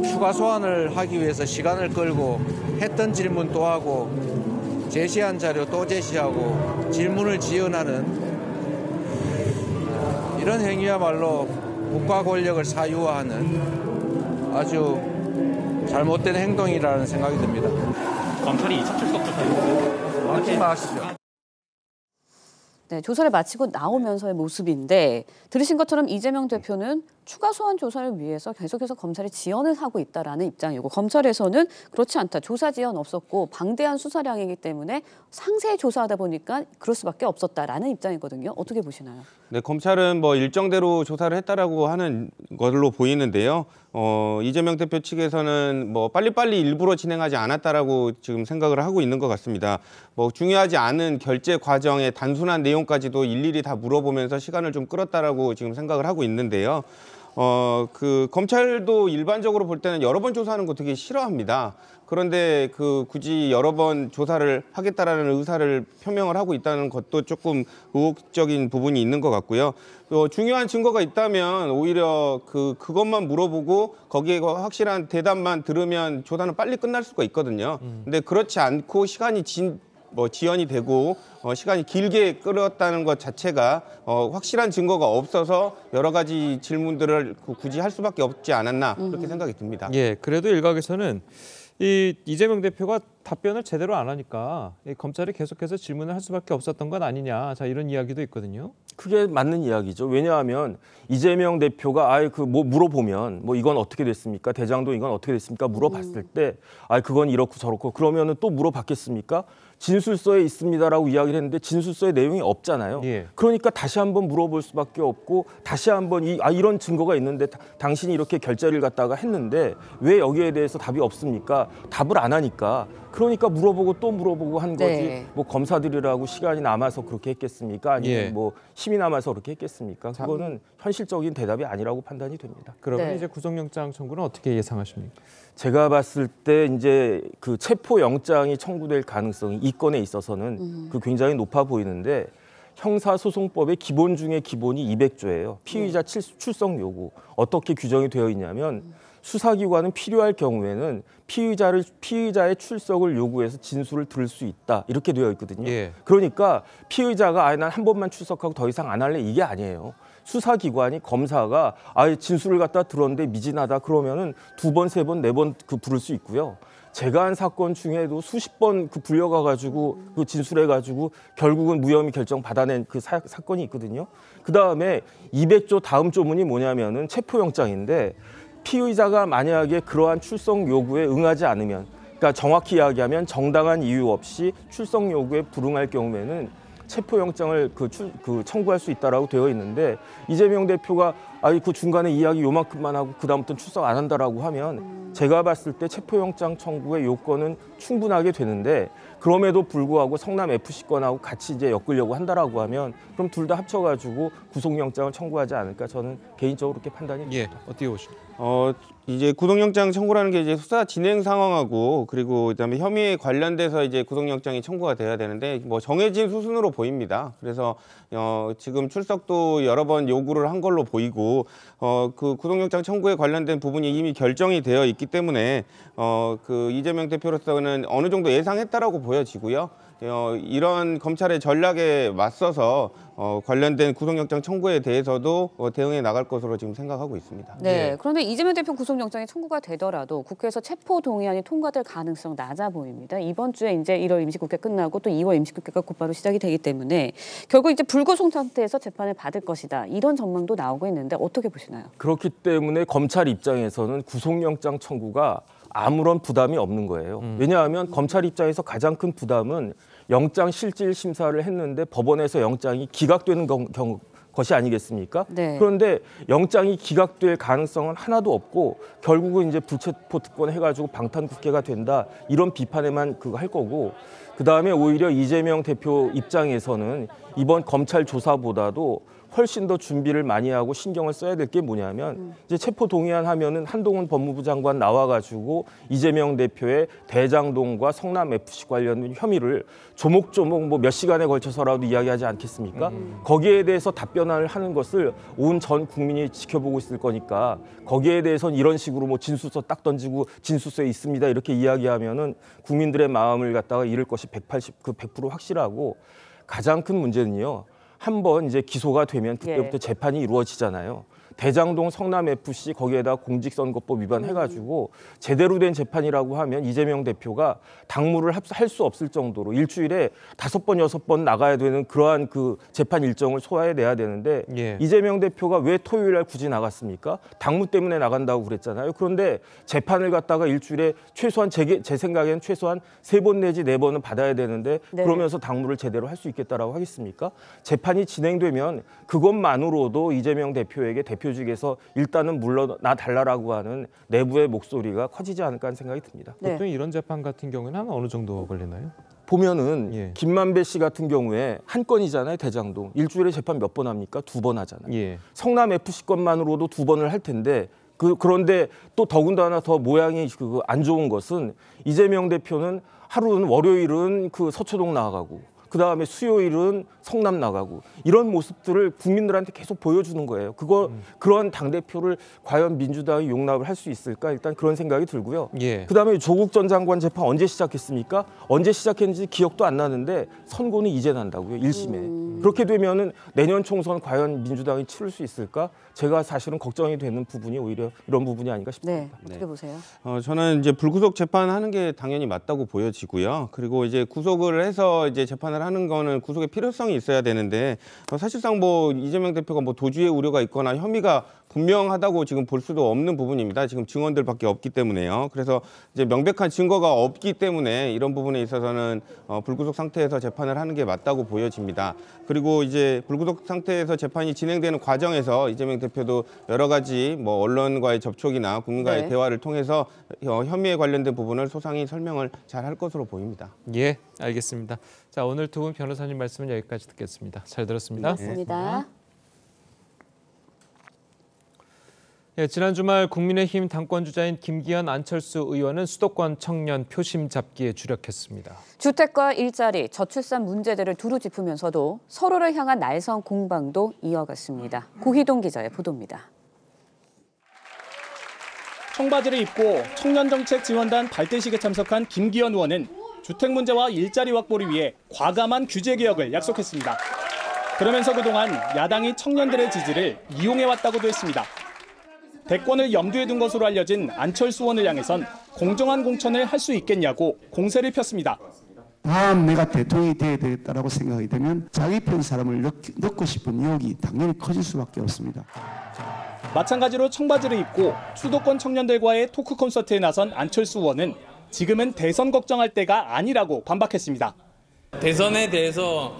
추가 소환을 하기 위해서 시간을 끌고 했던 질문 또 하고 제시한 자료 또 제시하고 질문을 지연하는 이런 행위야말로 국가 권력을 사유화하는 아주 잘못된 행동이라는 생각이 듭니다. 검찰이 2차 출석 조사했는데 하지 마시죠. 네, 조사를 마치고 나오면서의 모습인데 들으신 것처럼 이재명 대표는 추가 소환 조사를 위해서 계속해서 검찰이 지연을 하고 있다라는 입장이고 검찰에서는 그렇지 않다. 조사 지연 없었고 방대한 수사량이기 때문에 상세히 조사하다 보니까 그럴 수밖에 없었다라는 입장이거든요. 어떻게 보시나요? 네, 검찰은 뭐 일정대로 조사를 했다라고 하는 걸로 보이는데요. 이재명 대표 측에서는 뭐 빨리빨리 일부러 진행하지 않았다라고 지금 생각을 하고 있는 것 같습니다. 뭐 중요하지 않은 결제 과정의 단순한 내용까지도 일일이 다 물어보면서 시간을 좀 끌었다라고 지금 생각을 하고 있는데요. 그 검찰도 일반적으로 볼 때는 여러 번 조사하는 거 되게 싫어합니다. 그런데 굳이 여러 번 조사를 하겠다라는 의사를 표명을 하고 있다는 것도 조금 의혹적인 부분이 있는 것 같고요. 또 중요한 증거가 있다면 오히려 그것만 물어보고 거기에 확실한 대답만 들으면 조사는 빨리 끝날 수가 있거든요. 근데 그렇지 않고 시간이 지연이 되고 시간이 길게 끌었다는 것 자체가 확실한 증거가 없어서 여러 가지 질문들을 굳이 할 수밖에 없지 않았나 그렇게 생각이 듭니다. 예, 그래도 일각에서는 이재명 대표가 답변을 제대로 안 하니까 검찰이 계속해서 질문을 할 수밖에 없었던 건 아니냐, 자 이런 이야기도 있거든요. 그게 맞는 이야기죠. 왜냐하면 이재명 대표가 뭐 물어보면 뭐 이건 어떻게 됐습니까? 대장동 이건 어떻게 됐습니까? 물어봤을 때 그건 이렇고 저렇고 그러면은 또 물어봤겠습니까? 진술서에 있습니다라고 이야기를 했는데 진술서에 내용이 없잖아요. 예. 그러니까 다시 한번 물어볼 수밖에 없고 다시 한번 이런 증거가 있는데 당신이 이렇게 결제를 갖다가 했는데 왜 여기에 대해서 답이 없습니까? 답을 안 하니까. 그러니까 물어보고 또 물어보고 한 거지. 네. 뭐 검사들이라고 시간이 남아서 그렇게 했겠습니까? 아니면 뭐 힘이 남아서 그렇게 했겠습니까? 그거는 현실적인 대답이 아니라고 판단이 됩니다. 그러면 이제 구속영장 청구는 어떻게 예상하십니까? 제가 봤을 때 이제 그 체포영장이 청구될 가능성이 이 건에 있어서는 굉장히 높아 보이는데 형사소송법의 기본 중에 기본이 200조예요. 피의자 출석 요구. 어떻게 규정이 되어 있냐면 수사기관은 필요할 경우에는 피의자의 출석을 요구해서 진술을 들을 수 있다. 이렇게 되어 있거든요. 예. 그러니까 피의자가 난 한 번만 출석하고 더 이상 안 할래 이게 아니에요. 수사기관이 검사가 진술을 갖다 들었는데 미진하다 그러면은 2번, 3번, 4번 부를 수 있고요. 제가 한 사건 중에도 수십 번 불려가가지고 진술해가지고 결국은 무혐의 결정 받아낸 사건이 있거든요. 그 다음에 200조 다음 조문이 뭐냐면은 체포영장인데 피의자가 만약에 그러한 출석 요구에 응하지 않으면, 그러니까 정확히 이야기하면 정당한 이유 없이 출석 요구에 불응할 경우에는 체포영장을 청구할 수 있다라고 되어 있는데 이재명 대표가 그 중간에 이야기 요만큼만 하고 그다음부터는 출석 안 한다라고 하면 제가 봤을 때 체포영장 청구의 요건은 충분하게 되는데 그럼에도 불구하고 성남 FC 건하고 같이 이제 엮으려고 한다라고 하면 그럼 둘 다 합쳐가지고 구속영장을 청구하지 않을까 저는 개인적으로 그렇게 판단이 됩니다. 예, 어떻게 보십니까? 이제 구속영장 청구라는 게 이제 수사 진행 상황하고 그리고 그다음에 혐의에 관련돼서 이제 구속영장이 청구가 돼야 되는데 뭐 정해진 수순으로 보입니다. 그래서 지금 출석도 여러 번 요구를 한 걸로 보이고 그 구속영장 청구에 관련된 부분이 이미 결정이 되어 있기 때문에 그 이재명 대표로서는 어느 정도 예상했다라고 보여지고요. 이런 검찰의 전략에 맞서서 관련된 구속영장 청구에 대해서도 대응해 나갈 것으로 지금 생각하고 있습니다. 네, 그런데 이재명 대표 구속영장이 청구가 되더라도 국회에서 체포 동의안이 통과될 가능성 낮아 보입니다. 이번 주에 이제 1월 임시국회 끝나고 또 2월 임시국회가 곧바로 시작이 되기 때문에 결국 이제 불구속 상태에서 재판을 받을 것이다. 이런 전망도 나오고 있는데 어떻게 보시나요? 그렇기 때문에 검찰 입장에서는 구속영장 청구가 아무런 부담이 없는 거예요. 왜냐하면 검찰 입장에서 가장 큰 부담은 영장 실질 심사를 했는데 법원에서 영장이 기각되는 것이 아니겠습니까? 네. 그런데 영장이 기각될 가능성은 하나도 없고 결국은 이제 불체포 특권 해가지고 방탄국회가 된다 이런 비판에만 할 거고 그 다음에 오히려 이재명 대표 입장에서는 이번 검찰 조사보다도 훨씬 더 준비를 많이 하고 신경을 써야 될 게 뭐냐면 이제 체포 동의안 하면은 한동훈 법무부 장관 나와가지고 이재명 대표의 대장동과 성남 FC 관련 혐의를 조목조목 뭐 몇 시간에 걸쳐서라도 이야기하지 않겠습니까? 거기에 대해서 답변을 하는 것을 온 전 국민이 지켜보고 있을 거니까 거기에 대해서는 이런 식으로 뭐 진술서 딱 던지고 진술서에 있습니다 이렇게 이야기하면은 국민들의 마음을 갖다가 잃을 것이 100% 확실하고 가장 큰 문제는요. 한번 이제 기소가 되면 그때부터 재판이 이루어지잖아요. 대장동 성남FC 거기에다 공직선거법 위반해가지고 제대로 된 재판이라고 하면 이재명 대표가 당무를 할 수 없을 정도로 일주일에 5번, 6번 나가야 되는 그러한 그 재판 일정을 소화해내야 되는데 이재명 대표가 왜 토요일 날 굳이 나갔습니까? 당무 때문에 나간다고 그랬잖아요. 그런데 재판을 갖다가 일주일에 최소한 제 생각에는 최소한 3번 내지 4번은 받아야 되는데 그러면서 당무를 제대로 할 수 있겠다라고 하겠습니까? 재판이 진행되면 그것만으로도 이재명 대표에게 대표직에서 일단은 물러나 달라라고 하는 내부의 목소리가 커지지 않을까 하는 생각이 듭니다. 보통 이런 재판 같은 경우는 한 어느 정도 걸리나요? 보면은 김만배 씨 같은 경우에 한 건이잖아요. 대장동. 일주일에 재판 몇 번 합니까? 2번 하잖아요. 성남FC 건만으로도 2번을 할 텐데 그런데 또 더군다나 더 모양이 안 좋은 것은 이재명 대표는 하루는 월요일은 그 서초동 나가고 그다음에 수요일은 성남 나가고 이런 모습들을 국민들한테 계속 보여주는 거예요. 그런 당대표를 과연 민주당이 용납을 할 수 있을까? 일단 그런 생각이 들고요. 그다음에 조국 전 장관 재판 언제 시작했습니까? 언제 시작했는지 기억도 안 나는데 선고는 이제 난다고요. 1심에. 그렇게 되면은 내년 총선 과연 민주당이 치를 수 있을까? 제가 사실은 걱정이 되는 부분이 오히려 이런 부분이 아닌가 싶습니다. 어떻게 보세요? 저는 이제 불구속 재판하는 게 당연히 맞다고 보여지고요. 그리고 이제 구속을 해서 이제 재판을 하는 거는 구속의 필요성이 있어야 되는데 사실상 뭐 이재명 대표가 뭐 도주의 우려가 있거나 혐의가 분명하다고 지금 볼 수도 없는 부분입니다. 지금 증언들밖에 없기 때문에요. 그래서 이제 명백한 증거가 없기 때문에 이런 부분에 있어서는 불구속 상태에서 재판을 하는 게 맞다고 보여집니다. 그리고 이제 불구속 상태에서 재판이 진행되는 과정에서 이재명 대표도 여러 가지 뭐 언론과의 접촉이나 국민과의 대화를 통해서 혐의에 관련된 부분을 소상히 설명을 잘 할 것으로 보입니다. 예, 알겠습니다. 자, 오늘 두 분 변호사님 말씀은 여기까지 듣겠습니다. 잘 들었습니다. 고맙습니다. 지난 주말 국민의힘 당권주자인 김기현, 안철수 의원은 수도권 청년 표심 잡기에 주력했습니다. 주택과 일자리, 저출산 문제들을 두루 짚으면서도 서로를 향한 날선 공방도 이어갔습니다. 고희동 기자의 보도입니다. 청바지를 입고 청년정책지원단 발대식에 참석한 김기현 의원은 주택 문제와 일자리 확보를 위해 과감한 규제 개혁을 약속했습니다. 그러면서 그동안 야당이 청년들의 지지를 이용해왔다고도 했습니다. 대권을 염두에 둔 것으로 알려진 안철수 의원을 향해선 공정한 공천을 할 수 있겠냐고 공세를 폈습니다. 다음 내가 대통령이 돼야 되겠다라고 생각이 되면 자기 편 사람을 넣고 싶은 의욕이 당연히 커질 수밖에 없습니다. 마찬가지로 청바지를 입고 수도권 청년들과의 토크 콘서트에 나선 안철수 의원은 지금은 대선 걱정할 때가 아니라고 반박했습니다. 대선에 대해서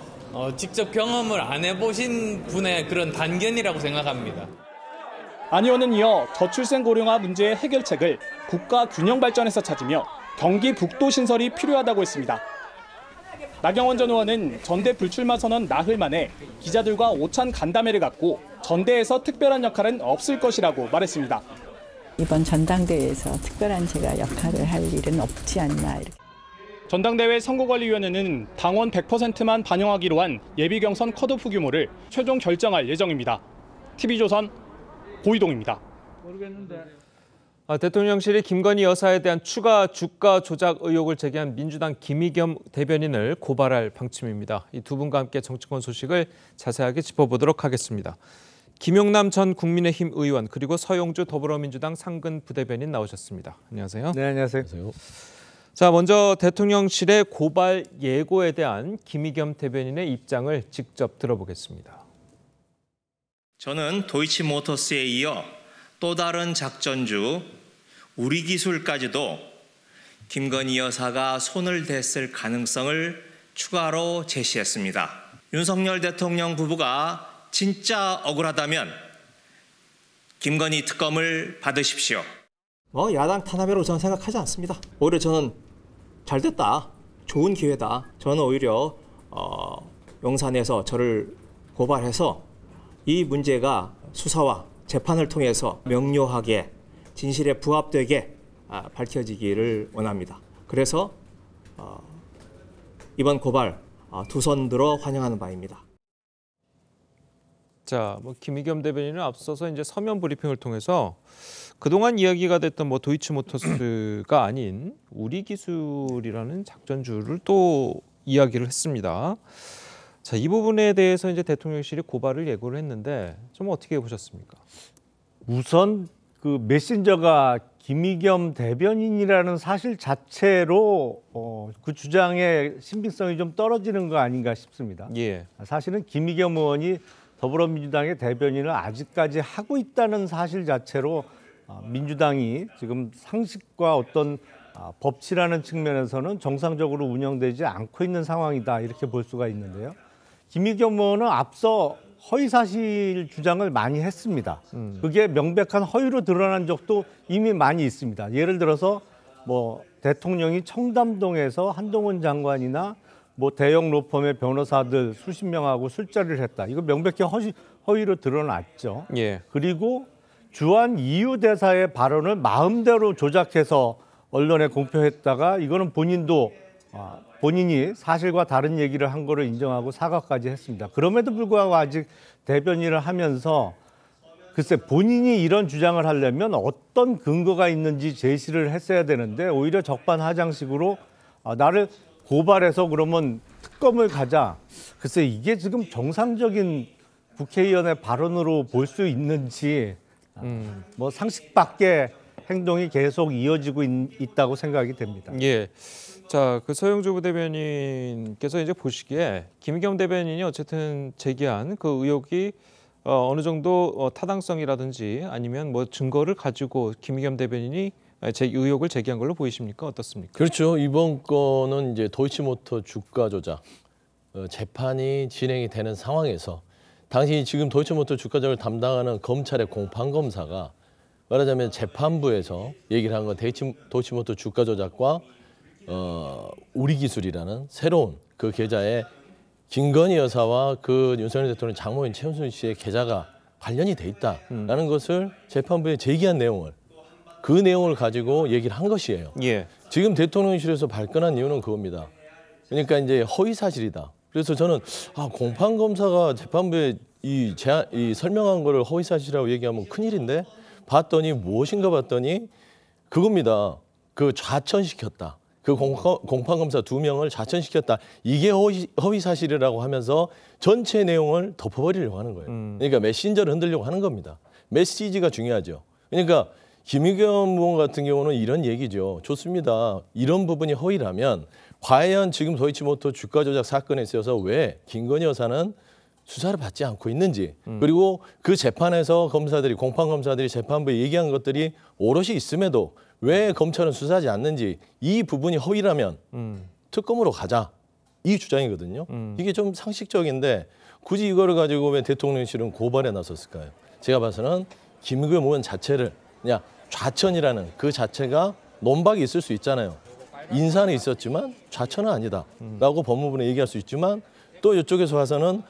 직접 경험을 안 해보신 분의 그런 단견이라고 생각합니다. 안 의원은 이어 저출생 고령화 문제의 해결책을 국가 균형 발전에서 찾으며 경기 북도 신설이 필요하다고 했습니다. 나경원 전 의원은 전대 불출마 선언 나흘 만에 기자들과 오찬 간담회를 갖고 전대에서 특별한 역할은 없을 것이라고 말했습니다. 이번 전당대회에서 특별한 제가 역할을 할 일은 없지 않나 이렇게. 전당대회 선거관리위원회는 당원 100%만 반영하기로 한 예비경선 컷오프 규모를 최종 결정할 예정입니다. TV조선 고희동입니다. 대통령실이 김건희 여사에 대한 추가 주가 조작 의혹을 제기한 민주당 김의겸 대변인을 고발할 방침입니다. 이 두 분과 함께 정치권 소식을 자세하게 짚어보도록 하겠습니다. 김용남 전 국민의힘 의원 그리고 서영주 더불어민주당 상근 부대변인 나오셨습니다. 안녕하세요. 네, 안녕하세요. 자, 먼저 대통령실의 고발 예고에 대한 김의겸 대변인의 입장을 직접 들어보겠습니다. 저는 도이치모터스에 이어 또 다른 작전주 우리기술까지도 김건희 여사가 손을 댔을 가능성을 추가로 제시했습니다. 윤석열 대통령 부부가 진짜 억울하다면 김건희 특검을 받으십시오. 야당 탄압이라고 저는 생각하지 않습니다. 오히려 저는 잘 됐다, 좋은 기회다. 저는 오히려 용산에서 저를 고발해서 이 문제가 수사와 재판을 통해서 명료하게 진실에 부합되게 밝혀지기를 원합니다. 그래서 이번 고발 두 손 들어 환영하는 바입니다. 자, 김의겸 대변인은 앞서서 이제 서면 브리핑을 통해서 그동안 이야기가 됐던 도이치모터스가 아닌 우리기술이라는 작전주를 또 이야기를 했습니다. 자, 이 부분에 대해서 이제 대통령실이 고발을 예고를 했는데 좀 어떻게 보셨습니까? 우선 그 메신저가 김의겸 대변인이라는 사실 자체로 그 주장의 신빙성이 좀 떨어지는 거 아닌가 싶습니다. 예. 사실은 김의겸 의원이 더불어민주당의 대변인을 아직까지 하고 있다는 사실 자체로 민주당이 지금 상식과 어떤 법치라는 측면에서는 정상적으로 운영되지 않고 있는 상황이다 이렇게 볼 수가 있는데요. 김의겸 의원은 앞서 허위사실 주장을 많이 했습니다. 그게 명백한 허위로 드러난 적도 이미 많이 있습니다. 예를 들어서 뭐 대통령이 청담동에서 한동훈 장관이나 뭐 대형 로펌의 변호사들 수십 명하고 술자리를 했다. 이거 명백히 허위로 드러났죠. 예. 그리고 주한 EU 대사의 발언을 마음대로 조작해서 언론에 공표했다가 이거는 본인이 사실과 다른 얘기를 한 거를 인정하고 사과까지 했습니다. 그럼에도 불구하고 아직 대변인을 하면서 글쎄 본인이 이런 주장을 하려면 어떤 근거가 있는지 제시를 했어야 되는데 오히려 적반하장식으로 나를 고발해서 그러면 특검을 가자. 글쎄 이게 지금 정상적인 국회의원의 발언으로 볼 수 있는지 뭐 상식 밖의 행동이 계속 이어지고 있다고 생각이 됩니다. 예. 자, 그 서영주 부대변인께서 이제 보시기에 김의겸 대변인이 어쨌든 제기한 그 의혹이 어느 정도 타당성이라든지 아니면 뭐 증거를 가지고 김의겸 대변인이 의혹을 제기한 걸로 보이십니까? 어떻습니까? 그렇죠. 이번 건은 이제 도이치모터 주가 조작 재판이 진행이 되는 상황에서 당시 지금 도이치모터 주가 조작을 담당하는 검찰의 공판 검사가 말하자면 재판부에서 얘기를 한 건 도이치모터 주가 조작과 우리 기술이라는 새로운 그 계좌에 김건희 여사와 그 윤석열 대통령 장모인 최은순 씨의 계좌가 관련이 돼 있다라는 것을 재판부에 제기한 내용을 그 내용을 가지고 얘기를 한 것이에요. 예. 지금 대통령실에서 발끈한 이유는 그겁니다. 그러니까 이제 허위 사실이다. 그래서 저는 공판 검사가 재판부에 이 설명한 거를 허위 사실이라고 얘기하면 큰일인데 봤더니 무엇인가 봤더니 그겁니다. 그 좌천시켰다. 그 공판검사 2명을 좌천시켰다. 이게 허위 사실이라고 하면서 전체 내용을 덮어버리려고 하는 거예요. 그러니까 메신저를 흔들려고 하는 겁니다. 메시지가 중요하죠. 그러니까 김의겸 의원 같은 경우는 이런 얘기죠. 좋습니다. 이런 부분이 허위라면 과연 지금 도이치모터 주가 조작 사건에 있어서 왜 김건희 여사는 수사를 받지 않고 있는지 그리고 그 재판에서 공판 검사들이 재판부에 얘기한 것들이 오롯이 있음에도 왜 검찰은 수사하지 않는지 이 부분이 허위라면 특검으로 가자 이 주장이거든요. 이게 좀 상식적인데 굳이 이거를 가지고 왜 대통령실은 고발에 나섰을까요? 제가 봐서는 김의겸 의원 자체를 그냥 좌천이라는 그 자체가 논박이 있을 수 있잖아요. 인사는 있었지만 좌천은 아니다라고 법무부는 얘기할 수 있지만 또 이쪽에서 봐서는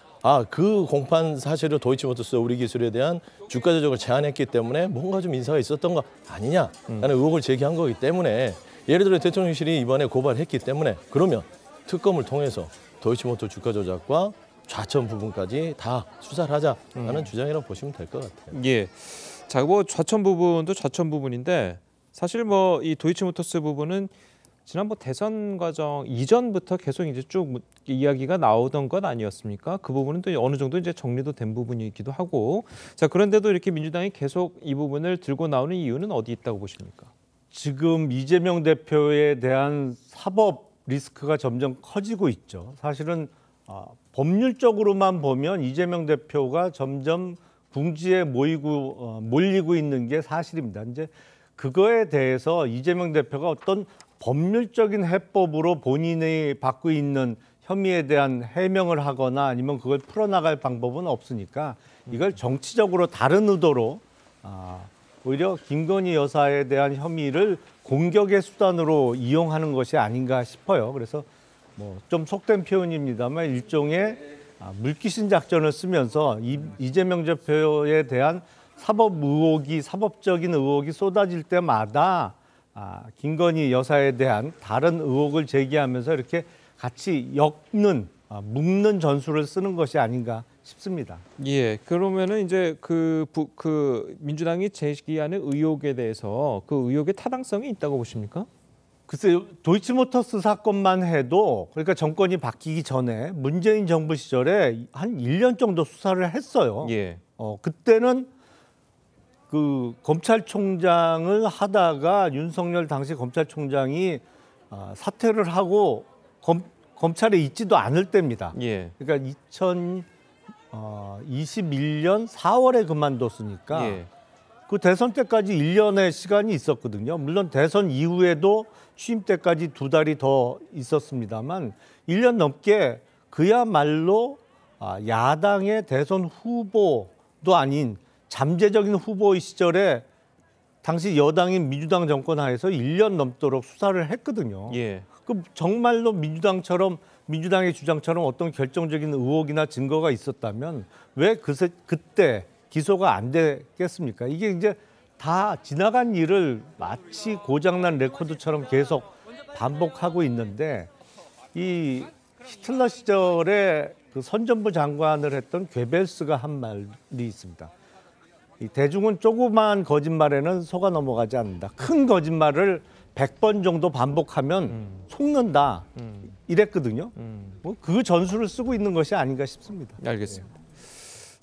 그 공판 사실을 도이치모터스 우리 기술에 대한 주가 조작을 제안했기 때문에 뭔가 좀 인사가 있었던 거 아니냐라는 의혹을 제기한 거기 때문에 예를 들어 대통령실이 이번에 고발했기 때문에 그러면 특검을 통해서 도이치모터 주가 조작과 좌천 부분까지 다 수사를 하자라는 주장이라고 보시면 될 것 같아요. 예. 자, 뭐 좌천 부분도 좌천 부분인데 사실 뭐 이 도이치모터스 부분은 지난 뭐 대선 과정 이전부터 계속 이제 쭉 이야기가 나오던 것 아니었습니까? 그 부분은 또 어느 정도 이제 정리도 된 부분이기도 하고. 자, 그런데도 이렇게 민주당이 계속 이 부분을 들고 나오는 이유는 어디 있다고 보십니까? 지금 이재명 대표에 대한 사법 리스크가 점점 커지고 있죠. 사실은 법률적으로만 보면 이재명 대표가 점점 궁지에 몰리고 있는 게 사실입니다. 이제 그거에 대해서 이재명 대표가 어떤 법률적인 해법으로 본인이 받고 있는 혐의에 대한 해명을 하거나 아니면 그걸 풀어나갈 방법은 없으니까 이걸 정치적으로 다른 의도로 오히려 김건희 여사에 대한 혐의를 공격의 수단으로 이용하는 것이 아닌가 싶어요. 그래서 뭐 좀 속된 표현입니다만 일종의 물귀신 작전을 쓰면서 이재명 대표에 대한 사법적인 의혹이 쏟아질 때마다 김건희 여사에 대한 다른 의혹을 제기하면서 이렇게 같이 묶는 전술을 쓰는 것이 아닌가 싶습니다. 예, 그러면은 이제 그 민주당이 제기하는 의혹에 대해서 그 의혹의 타당성이 있다고 보십니까? 글쎄요, 도이치모터스 사건만 해도 그러니까 정권이 바뀌기 전에 문재인 정부 시절에 한 1년 정도 수사를 했어요. 예. 그때는 그 검찰총장을 하다가 윤석열 당시 검찰총장이 사퇴를 하고 검찰에 있지도 않을 때입니다. 예. 그러니까 2021년 4월에 그만뒀으니까 예. 그 대선 때까지 1년의 시간이 있었거든요. 물론 대선 이후에도 취임 때까지 2달이 더 있었습니다만 1년 넘게 그야말로 야당의 대선 후보도 아닌 잠재적인 후보의 시절에 당시 여당인 민주당 정권 하에서 1년 넘도록 수사를 했거든요. 예. 그 정말로 민주당의 주장처럼 어떤 결정적인 의혹이나 증거가 있었다면 왜 그때 기소가 안 되겠습니까? 이게 이제 다 지나간 일을 마치 고장난 레코드처럼 계속 반복하고 있는데 이 히틀러 시절에 그 선전부 장관을 했던 괴벨스가 한 말이 있습니다. 이 대중은 조그마한 거짓말에는 속아 넘어가지 않는다. 큰 거짓말을 100번 정도 반복하면 속는다. 이랬거든요. 그 전술을 쓰고 있는 것이 아닌가 싶습니다. 알겠습니다.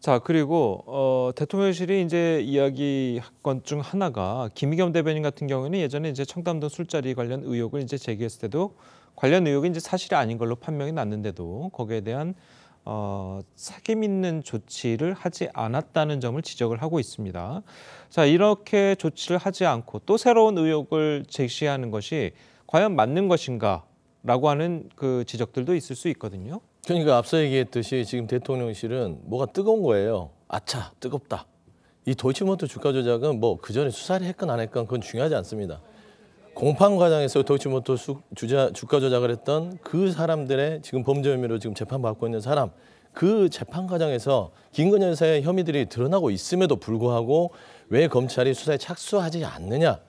자, 그리고 대통령실이 이제 이야기한 것 중 하나가 김의겸 대변인 같은 경우는 예전에 이제 청담동 술자리 관련 의혹을 이제 제기했을 때도 관련 의혹이 이제 사실이 아닌 걸로 판명이 났는데도 거기에 대한 책임 있는 조치를 하지 않았다는 점을 지적을 하고 있습니다. 자, 이렇게 조치를 하지 않고 또 새로운 의혹을 제시하는 것이 과연 맞는 것인가라고 하는 그 지적들도 있을 수 있거든요. 그러니까 앞서 얘기했듯이 지금 대통령실은 뭐가 뜨거운 거예요. 아차, 뜨겁다. 이 도이치모터 주가 조작은 뭐 그전에 수사를 했건 안 했건 그건 중요하지 않습니다. 공판 과정에서 도이치모터 주가 조작을 했던 그 사람들의 지금 범죄 혐의로 지금 재판받고 있는 사람, 그 재판 과정에서 김건희 여사의 혐의들이 드러나고 있음에도 불구하고 왜 검찰이 수사에 착수하지 않느냐,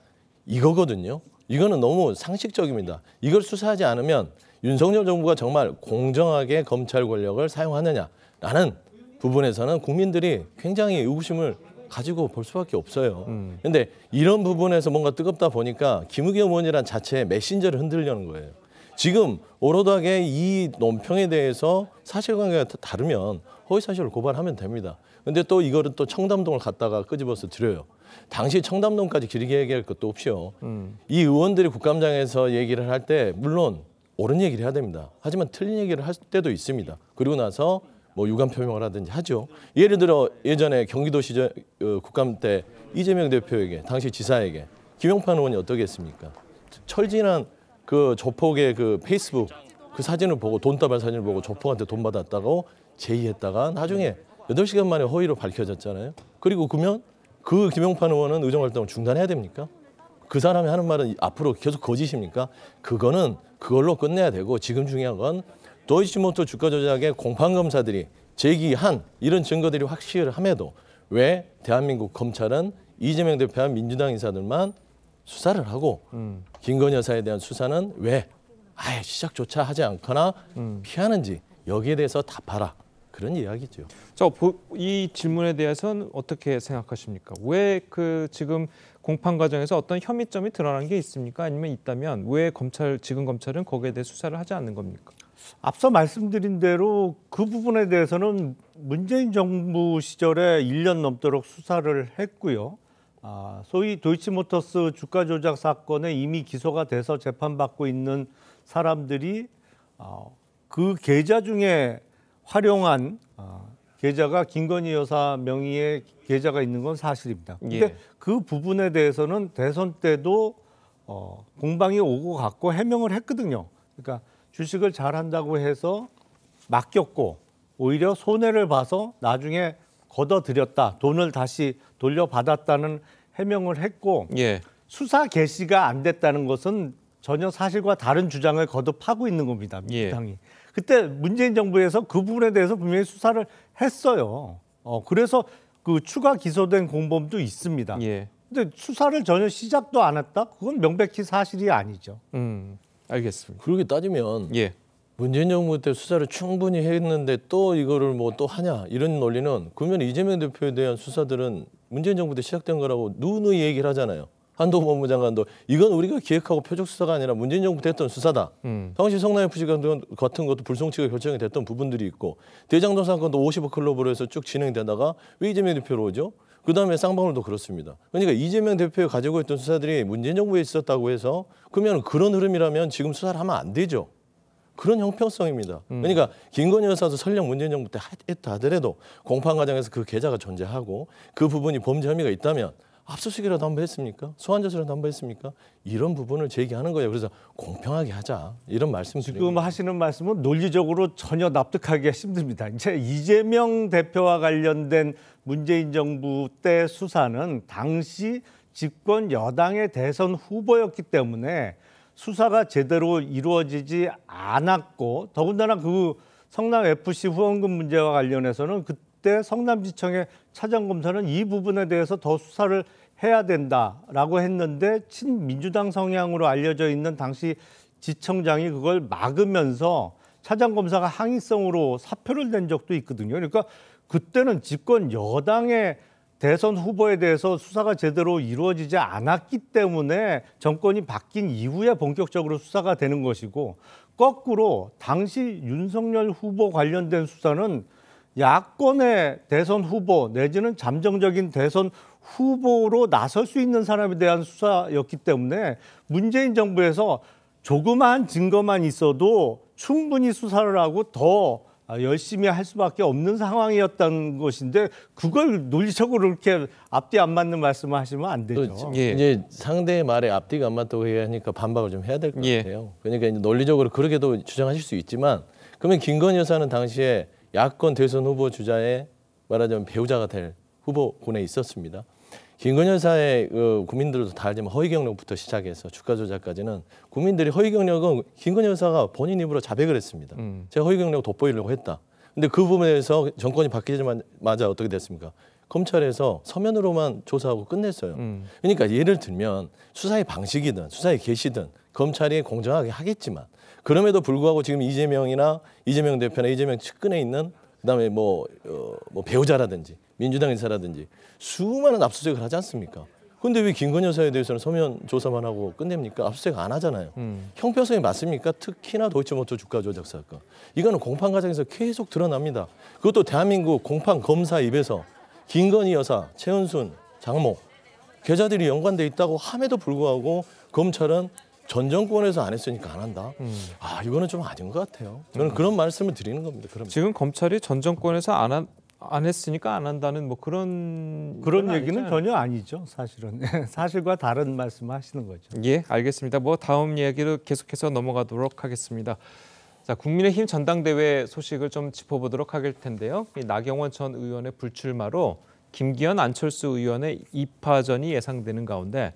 이거거든요. 이거는 너무 상식적입니다. 이걸 수사하지 않으면 윤석열 정부가 정말 공정하게 검찰 권력을 사용하느냐라는 부분에서는 국민들이 굉장히 의구심을 가지고 볼 수밖에 없어요. 그런데 이런 부분에서 뭔가 뜨겁다 보니까 김의겸 의원이란 자체의 메신저를 흔들려는 거예요. 지금 오로하게 이 논평에 대해서 사실관계가 다르면 허위사실을 고발하면 됩니다. 그런데 또 이거를 또 청담동을 갖다가 끄집어서 드려요. 당시 청담동까지 길게 얘기할 것도 없이요. 이 의원들이 국감장에서 얘기를 할 때 물론 옳은 얘기를 해야 됩니다. 하지만 틀린 얘기를 할 때도 있습니다. 그리고 나서 뭐 유감 표명을 하든지 하죠. 예를 들어 예전에 경기도시 국감 때 이재명 대표에게 당시 지사에게 김용판 의원이 어떻게 했습니까? 철진한 그 조폭의 그 페이스북 그 사진을 보고 돈다발 사진을 보고 조폭한테 돈 받았다고 제의했다가 나중에 8시간 만에 허위로 밝혀졌잖아요. 그리고 그러면 그 김용판 의원은 의정활동을 중단해야 됩니까? 그 사람이 하는 말은 앞으로 계속 거짓입니까? 그거는 그걸로 끝내야 되고 지금 중요한 건 도이치모터 주가 조작의 공판검사들이 제기한 이런 증거들이 확실함에도 왜 대한민국 검찰은 이재명 대표와 민주당 인사들만 수사를 하고 김건희 여사에 대한 수사는 왜 아예 시작조차 하지 않거나 피하는지 여기에 대해서 답하라. 그런 이야기죠. 이 질문에 대해서는 어떻게 생각하십니까? 왜 그 지금 공판 과정에서 어떤 혐의점이 드러난 게 있습니까? 아니면 있다면 왜 지금 검찰은 거기에 대해 수사를 하지 않는 겁니까? 앞서 말씀드린 대로 그 부분에 대해서는 문재인 정부 시절에 1년 넘도록 수사를 했고요. 소위 도이치모터스 주가 조작 사건에 이미 기소가 돼서 재판받고 있는 사람들이 그 계좌 중에 활용한 계좌가 김건희 여사 명의의 계좌가 있는 건 사실입니다. 그런데 그 부분에 대해서는 대선 때도 공방이 오고 갔고 해명을 했거든요. 그러니까 주식을 잘한다고 해서 맡겼고 오히려 손해를 봐서 나중에 걷어들였다. 돈을 다시 돌려받았다는 해명을 했고 수사 개시가 안 됐다는 것은 전혀 사실과 다른 주장을 거듭하고 있는 겁니다. 민주당이. 그때 문재인 정부에서 그 부분에 대해서 분명히 수사를 했어요. 그래서 그 추가 기소된 공범도 있습니다. 근데 수사를 전혀 시작도 안 했다? 그건 명백히 사실이 아니죠. 알겠습니다. 그렇게 따지면 문재인 정부 때 수사를 충분히 했는데 또 이거를 뭐 또 하냐 이런 논리는 그러면 이재명 대표에 대한 수사들은 문재인 정부 때 시작된 거라고 누누이 얘기를 하잖아요. 한동훈 법무장관도 이건 우리가 기획하고 표적 수사가 아니라 문재인 정부 때 했던 수사다. 당시 성남FC 같은 것도 불송치가 결정이 됐던 부분들이 있고 대장동 사건도 50억 클럽으로 해서 쭉 진행되다가 왜 이재명 대표로 오죠? 그다음에 쌍방울도 그렇습니다. 그러니까 이재명 대표가 가지고 있던 수사들이 문재인 정부에 있었다고 해서 그러면 그런 흐름이라면 지금 수사를 하면 안 되죠. 그런 형평성입니다. 그러니까 김건희 여사도 설령 문재인 정부 때 했다 하더라도 공판 과정에서 그 계좌가 존재하고 그 부분이 범죄 혐의가 있다면 압수수색이라도 한번 했습니까? 소환조사라도 한번 했습니까? 이런 부분을 제기하는 거예요. 그래서 공평하게 하자 이런 말씀 드립니다. 지금 하시는 말씀은 논리적으로 전혀 납득하기가 힘듭니다. 이제 이재명 대표와 관련된 문재인 정부 때 수사는 당시 집권 여당의 대선 후보였기 때문에 수사가 제대로 이루어지지 않았고 더군다나 그 성남FC 후원금 문제와 관련해서는 그때 성남지청의 차장검사는 이 부분에 대해서 더 수사를 해야 된다라고 했는데 친민주당 성향으로 알려져 있는 당시 지청장이 그걸 막으면서 차장검사가 항의성으로 사표를 낸 적도 있거든요. 그러니까 그때는 집권 여당의 대선 후보에 대해서 수사가 제대로 이루어지지 않았기 때문에 정권이 바뀐 이후에 본격적으로 수사가 되는 것이고 거꾸로 당시 윤석열 후보 관련된 수사는 야권의 대선 후보 내지는 잠정적인 대선 후보로 나설 수 있는 사람에 대한 수사였기 때문에 문재인 정부에서 조그마한 증거만 있어도 충분히 수사를 하고 더 열심히 할 수밖에 없는 상황이었다는 것인데 그걸 논리적으로 이렇게 앞뒤 안 맞는 말씀을 하시면 안 되죠. 이제 상대의 말에 앞뒤가 안 맞다고 하니까 반박을 좀 해야 될 것 같아요. 그러니까 이제 논리적으로 그렇게도 주장하실 수 있지만 그러면 김건희 여사는 당시에 야권 대선 후보 주자의 말하자면 배우자가 될 후보군에 있었습니다. 김건희 여사의 국민들도 다 알지만 허위 경력부터 시작해서 주가 조작까지는 국민들이 허위 경력은 김건희 여사가 본인 입으로 자백을 했습니다. 제가 허위 경력 돋보이려고 했다. 근데 그 부분에서 정권이 바뀌자마자 어떻게 됐습니까? 검찰에서 서면으로만 조사하고 끝냈어요. 그러니까 예를 들면 수사의 방식이든 수사의 개시든 검찰이 공정하게 하겠지만 그럼에도 불구하고 지금 이재명이나 이재명 대표나 이재명 측근에 있는 그다음에 뭐 배우자라든지 민주당 인사라든지 수많은 압수수색을 하지 않습니까? 근데 왜 김건희 여사에 대해서는 서면 조사만 하고 끝냅니까? 압수수색 안 하잖아요. 형평성이 맞습니까? 특히나 도이치모터 주가 조작 사건. 이거는 공판 과정에서 계속 드러납니다. 그것도 대한민국 공판 검사 입에서 김건희 여사, 최은순, 장모 계좌들이 연관돼 있다고 함에도 불구하고 검찰은 전 정권에서 안 했으니까 안 한다. 이거는 좀 아닌 것 같아요. 저는 그런 말씀을 드리는 겁니다. 그럼. 지금 검찰이 전 정권에서 안 했으니까 안 한다는 뭐 그런 얘기는 아니잖아요. 전혀 아니죠. 사실은 사실과 다른 말씀하시는 거죠. 예, 알겠습니다. 뭐 다음 이야기로 계속해서 넘어가도록 하겠습니다. 자, 국민의힘 전당대회 소식을 좀 짚어보도록 할 텐데요. 이 나경원 전 의원의 불출마로 김기현, 안철수 의원의 2파전이 예상되는 가운데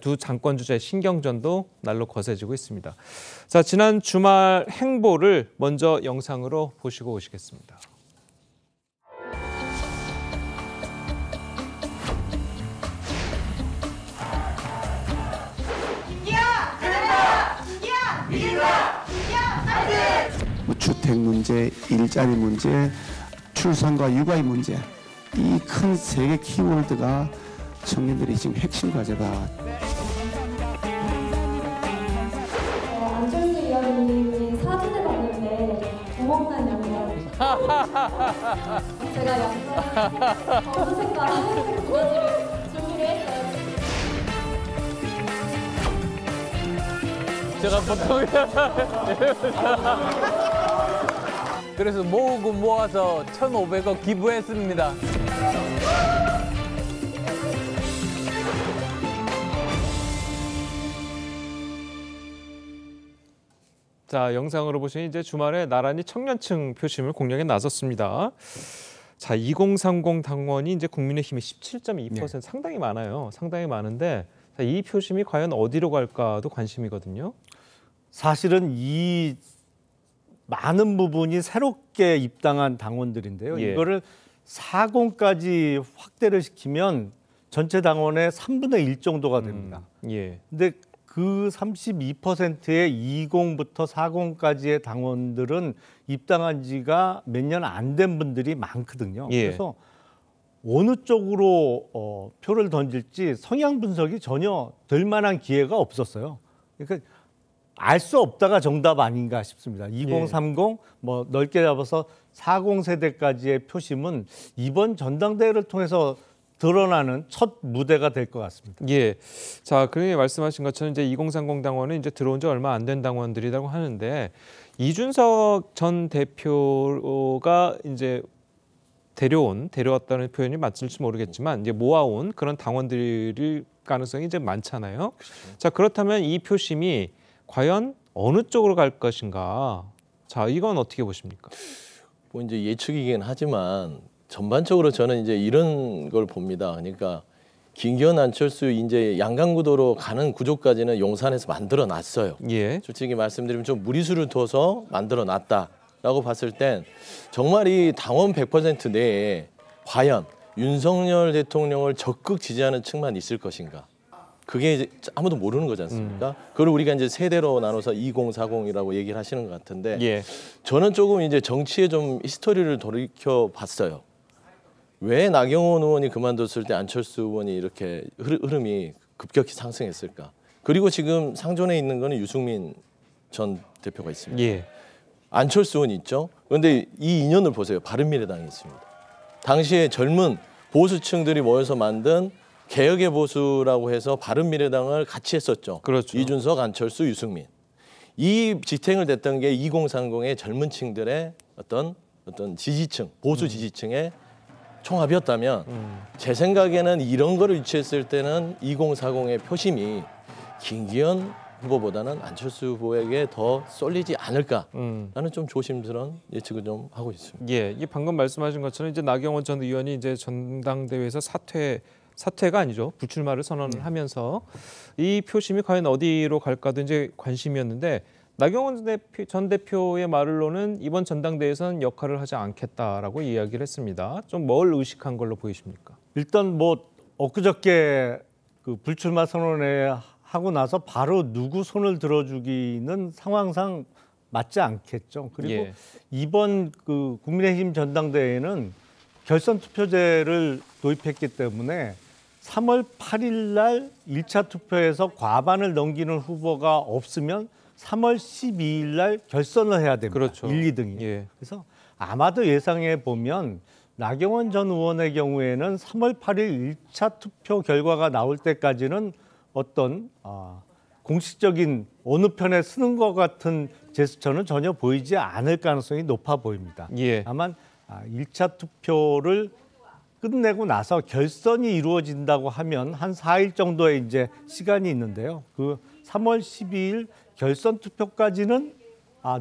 두 장권 주자의 신경전도 날로 거세지고 있습니다. 자, 지난 주말 행보를 먼저 영상으로 보시고 오시겠습니다. 주택 문제, 일자리 문제, 출산과 육아의 문제, 이 큰 세 개 키워드가 청년들이 지금 핵심 과제다. 안철수 의원님이 사진을 봤는데 구멍난 양말. 제가 양말 검은색과 하얀색 두 가지를 준비를 했어요. 제가 보통 그래서 모으고 모아서 1,500억 기부했습니다. 자, 영상으로 보시니 이제 주말에 나란히 청년층 표심을 공략에 나섰습니다. 자, 2030 당원이 이제 국민의힘이 17.2% 상당히 많아요. 상당히 많은데 자, 이 표심이 과연 어디로 갈까도 관심이거든요. 사실은 이 많은 부분이 새롭게 입당한 당원들인데요. 이거를 40까지 확대를 시키면 전체 당원의 3분의 1 정도가 됩니다. 근데 그 32%의 20부터 40까지의 당원들은 입당한 지가 몇 년 안 된 분들이 많거든요. 그래서 어느 쪽으로 표를 던질지 성향 분석이 전혀 될 만한 기회가 없었어요. 그러니까 알 수 없다가 정답 아닌가 싶습니다. 2030, 뭐 넓게 잡아서 40세대까지의 표심은 이번 전당대회를 통해서 드러나는 첫 무대가 될 것 같습니다. 예. 자, 그러니 말씀하신 것처럼 이제 2030 당원은 이제 들어온 지 얼마 안 된 당원들이라고 하는데 이준석 전 대표가 이제 데려왔다는 표현이 맞을지 모르겠지만 이제 모아온 그런 당원들일 가능성이 이제 많잖아요. 그렇죠. 자, 그렇다면 이 표심이 과연 어느 쪽으로 갈 것인가? 자, 이건 어떻게 보십니까? 뭐 이제 예측이긴 하지만 전반적으로 저는 이제 이런 걸 봅니다. 그러니까 김기현, 안철수 이제 양강구도로 가는 구조까지는 용산에서 만들어 놨어요. 예. 솔직히 말씀드리면 좀 무리수를 둬서 만들어 놨다라고 봤을 땐 정말 이 당원 100% 내에 과연 윤석열 대통령을 적극 지지하는 층만 있을 것인가? 그게 이제 아무도 모르는 거지 않습니까? 그걸 우리가 이제 세대로 나눠서 2040이라고 얘기를 하시는 것 같은데 예. 저는 조금 이제 정치에 좀 히스토리를 돌이켜 봤어요. 왜 나경원 의원이 그만뒀을 때 안철수 의원이 이렇게 흐름이 급격히 상승했을까? 그리고 지금 상존에 있는 거는 유승민 전 대표가 있습니다. 예. 안철수 의원이 있죠. 그런데 이 인연을 보세요. 바른미래당이 있습니다. 당시에 젊은 보수층들이 모여서 만든 개혁의 보수라고 해서 바른미래당을 같이 했었죠. 그렇죠. 이준석, 안철수, 유승민. 이 지탱을 댔던 게 2030의 젊은 층들의 어떤 지지층, 보수 지지층의 총합이었다면 제 생각에는 이런 거를 유치했을 때는 2040의 표심이 김기현 후보보다는 안철수 후보에게 더 쏠리지 않을까라는 좀 조심스러운 예측을 좀 하고 있습니다. 예, 이 방금 말씀하신 것처럼 이제 나경원 전 의원이 이제 전당대회에서 사퇴가 아니죠. 불출마를 선언을 하면서 이 표심이 과연 어디로 갈까도 이제 관심이었는데 나경원 전 대표의 말로는 이번 전당대회에서는 역할을 하지 않겠다라고 이야기를 했습니다. 좀 뭘 의식한 걸로 보이십니까? 일단 뭐 엊그저께 그 불출마 선언에 하고 나서 바로 누구 손을 들어주기는 상황상 맞지 않겠죠. 그리고 예. 이번 그 국민의힘 전당대회는 결선 투표제를 도입했기 때문에 3월 8일 날 1차 투표에서 과반을 넘기는 후보가 없으면 3월 12일 날 결선을 해야 됩니다. 그렇죠. 1, 2등이. 예. 그래서 아마도 예상해 보면 나경원 전 의원의 경우에는 3월 8일 1차 투표 결과가 나올 때까지는 어떤 공식적인 어느 편에 쓰는 것 같은 제스처는 전혀 보이지 않을 가능성이 높아 보입니다. 예. 다만 1차 투표를 끝내고 나서 결선이 이루어진다고 하면 한 4일 정도의 이제 시간이 있는데요. 그 3월 12일 결선 투표까지는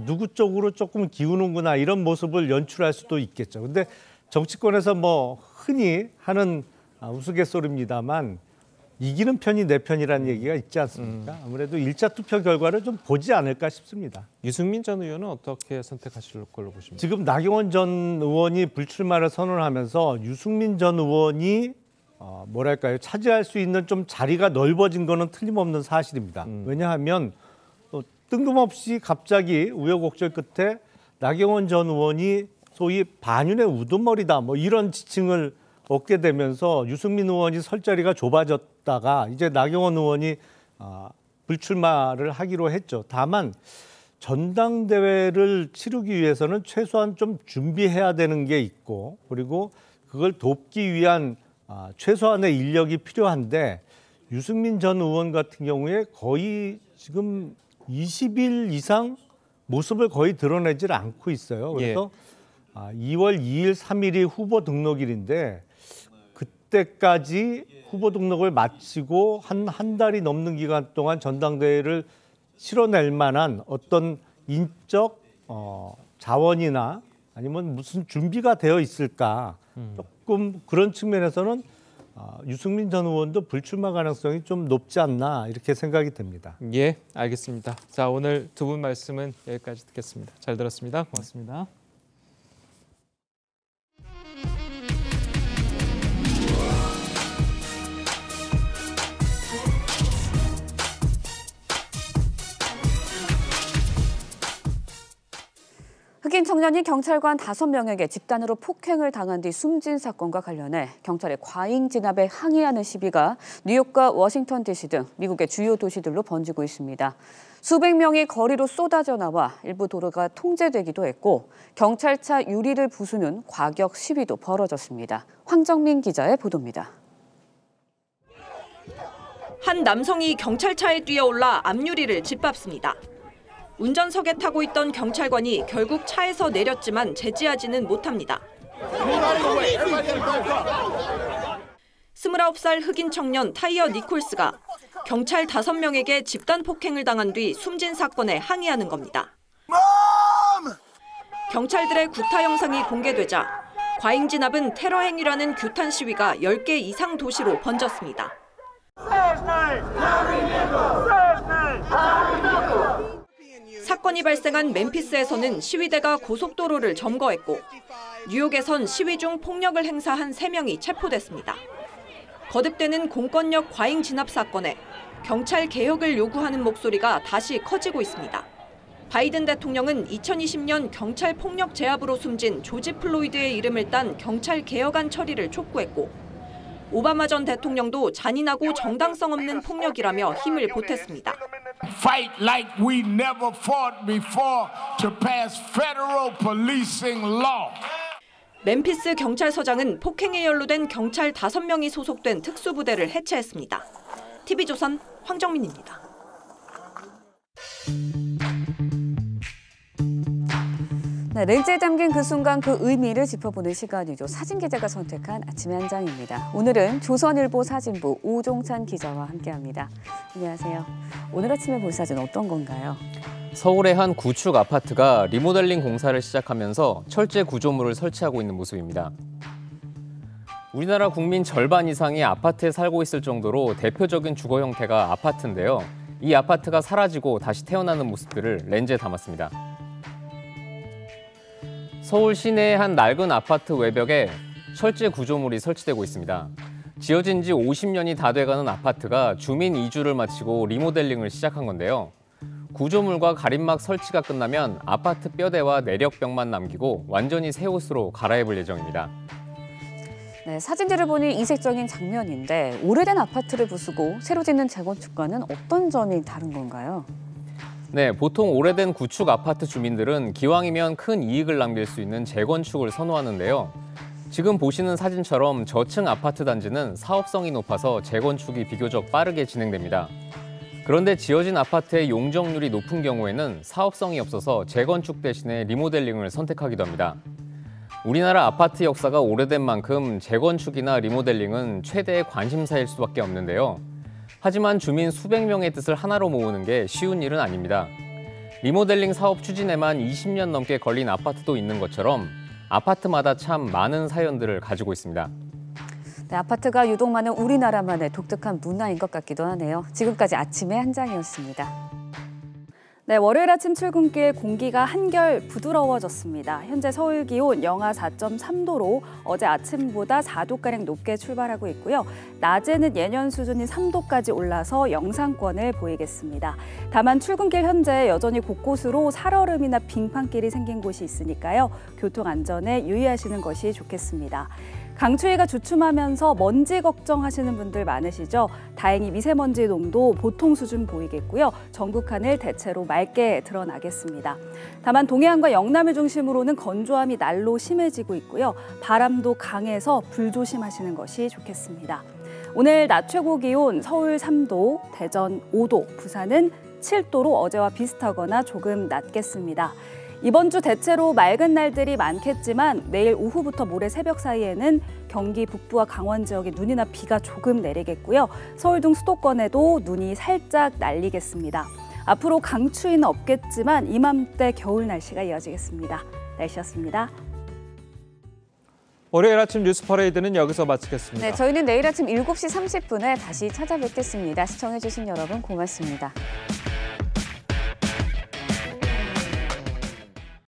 누구 쪽으로 조금 기우는구나 이런 모습을 연출할 수도 있겠죠. 근데 정치권에서 뭐 흔히 하는 우스갯소리입니다만 이기는 편이 내 편이라는 얘기가 있지 않습니까? 아무래도 1차 투표 결과를 좀 보지 않을까 싶습니다. 유승민 전 의원은 어떻게 선택하실 걸로 보십니까? 지금 나경원 전 의원이 불출마를 선언하면서 유승민 전 의원이 뭐랄까요? 차지할 수 있는 좀 자리가 넓어진 거는 틀림없는 사실입니다. 왜냐하면 뜬금없이 갑자기 우여곡절 끝에 나경원 전 의원이 소위 반윤의 우두머리다 뭐 이런 지칭을 얻게 되면서 유승민 의원이 설 자리가 좁아졌다가 이제 나경원 의원이 불출마를 하기로 했죠. 다만 전당대회를 치르기 위해서는 최소한 좀 준비해야 되는 게 있고 그리고 그걸 돕기 위한 최소한의 인력이 필요한데 유승민 전 의원 같은 경우에 거의 지금 20일 이상 모습을 거의 드러내질 않고 있어요. 그래서 2월 2일, 3일이 후보 등록일인데 그때까지 후보 등록을 마치고 한 달이 넘는 기간 동안 전당대회를 치러낼 만한 어떤 인적 자원이나 아니면 무슨 준비가 되어 있을까 조금 그런 측면에서는 유승민 전 의원도 불출마 가능성이 좀 높지 않나 이렇게 생각이 듭니다. 예, 알겠습니다. 자, 오늘 두 분 말씀은 여기까지 듣겠습니다. 잘 들었습니다. 고맙습니다. 흑인 청년이 경찰관 5명에게 집단으로 폭행을 당한 뒤 숨진 사건과 관련해 경찰의 과잉 진압에 항의하는 시위가 뉴욕과 워싱턴 DC 등 미국의 주요 도시들로 번지고 있습니다. 수백 명이 거리로 쏟아져 나와 일부 도로가 통제되기도 했고 경찰차 유리를 부수는 과격 시위도 벌어졌습니다. 황정민 기자의 보도입니다. 한 남성이 경찰차에 뛰어올라 앞유리를 짓밟습니다. 운전석에 타고 있던 경찰관이 결국 차에서 내렸지만 제지하지는 못합니다. 29살 흑인 청년 타이어 니콜스가 경찰 5명에게 집단 폭행을 당한 뒤 숨진 사건에 항의하는 겁니다. 경찰들의 구타 영상이 공개되자 과잉 진압은 테러 행위라는 규탄 시위가 10개 이상 도시로 번졌습니다. 사건이 발생한 멤피스에서는 시위대가 고속도로를 점거했고 뉴욕에선 시위 중 폭력을 행사한 3명이 체포됐습니다. 거듭되는 공권력 과잉 진압 사건에 경찰 개혁을 요구하는 목소리가 다시 커지고 있습니다. 바이든 대통령은 2020년 경찰 폭력 제압으로 숨진 조지 플로이드의 이름을 딴 경찰 개혁안 처리를 촉구했고 오바마 전 대통령도 잔인하고 정당성 없는 폭력이라며 힘을 보탰습니다. Fight like we never fought before to pass federal policing law. 멤피스 경찰서장은 폭행에 연루된 경찰 5명이 소속된 특수부대를 해체했습니다. TV조선 황정민입니다. 네, 렌즈에 담긴 그 순간 그 의미를 짚어보는 시간이죠. 사진 기자가 선택한 아침의 한 장입니다. 오늘은 조선일보 사진부 오종찬 기자와 함께합니다. 안녕하세요. 오늘 아침에 볼 사진 어떤 건가요? 서울의 한 구축 아파트가 리모델링 공사를 시작하면서 철제 구조물을 설치하고 있는 모습입니다. 우리나라 국민 절반 이상이 아파트에 살고 있을 정도로 대표적인 주거 형태가 아파트인데요. 이 아파트가 사라지고 다시 태어나는 모습들을 렌즈에 담았습니다. 서울 시내의 한 낡은 아파트 외벽에 철제 구조물이 설치되고 있습니다. 지어진 지 50년이 다 돼가는 아파트가 주민 이주를 마치고 리모델링을 시작한 건데요. 구조물과 가림막 설치가 끝나면 아파트 뼈대와 내력벽만 남기고 완전히 새 옷으로 갈아입을 예정입니다. 네, 사진들을 보니 이색적인 장면인데 오래된 아파트를 부수고 새로 짓는 재건축과는 어떤 점이 다른 건가요? 네, 보통 오래된 구축 아파트 주민들은 기왕이면 큰 이익을 남길 수 있는 재건축을 선호하는데요. 지금 보시는 사진처럼 저층 아파트 단지는 사업성이 높아서 재건축이 비교적 빠르게 진행됩니다. 그런데 지어진 아파트의 용적률이 높은 경우에는 사업성이 없어서 재건축 대신에 리모델링을 선택하기도 합니다. 우리나라 아파트 역사가 오래된 만큼 재건축이나 리모델링은 최대의 관심사일 수밖에 없는데요. 하지만 주민 수백 명의 뜻을 하나로 모으는 게 쉬운 일은 아닙니다. 리모델링 사업 추진에만 20년 넘게 걸린 아파트도 있는 것처럼 아파트마다 참 많은 사연들을 가지고 있습니다. 네, 아파트가 유독 많은 우리나라만의 독특한 문화인 것 같기도 하네요. 지금까지 아침의 한 장이었습니다. 네, 월요일 아침 출근길 공기가 한결 부드러워졌습니다. 현재 서울 기온 영하 4.3도로 어제 아침보다 4도가량 높게 출발하고 있고요. 낮에는 예년 수준인 3도까지 올라서 영상권을 보이겠습니다. 다만 출근길 현재 여전히 곳곳으로 살얼음이나 빙판길이 생긴 곳이 있으니까요. 교통 안전에 유의하시는 것이 좋겠습니다. 강추위가 주춤하면서 먼지 걱정하시는 분들 많으시죠? 다행히 미세먼지 농도 보통 수준 보이겠고요. 전국 하늘 대체로 맑게 드러나겠습니다. 다만 동해안과 영남을 중심으로는 건조함이 날로 심해지고 있고요. 바람도 강해서 불조심하시는 것이 좋겠습니다. 오늘 낮 최고 기온 서울 3도, 대전 5도, 부산은 7도로 어제와 비슷하거나 조금 낮겠습니다. 이번 주 대체로 맑은 날들이 많겠지만 내일 오후부터 모레 새벽 사이에는 경기 북부와 강원 지역에 눈이나 비가 조금 내리겠고요. 서울 등 수도권에도 눈이 살짝 날리겠습니다. 앞으로 강추위는 없겠지만 이맘때 겨울 날씨가 이어지겠습니다. 날씨였습니다. 월요일 아침 뉴스 퍼레이드는 여기서 마치겠습니다. 네, 저희는 내일 아침 7시 30분에 다시 찾아뵙겠습니다. 시청해주신 여러분 고맙습니다.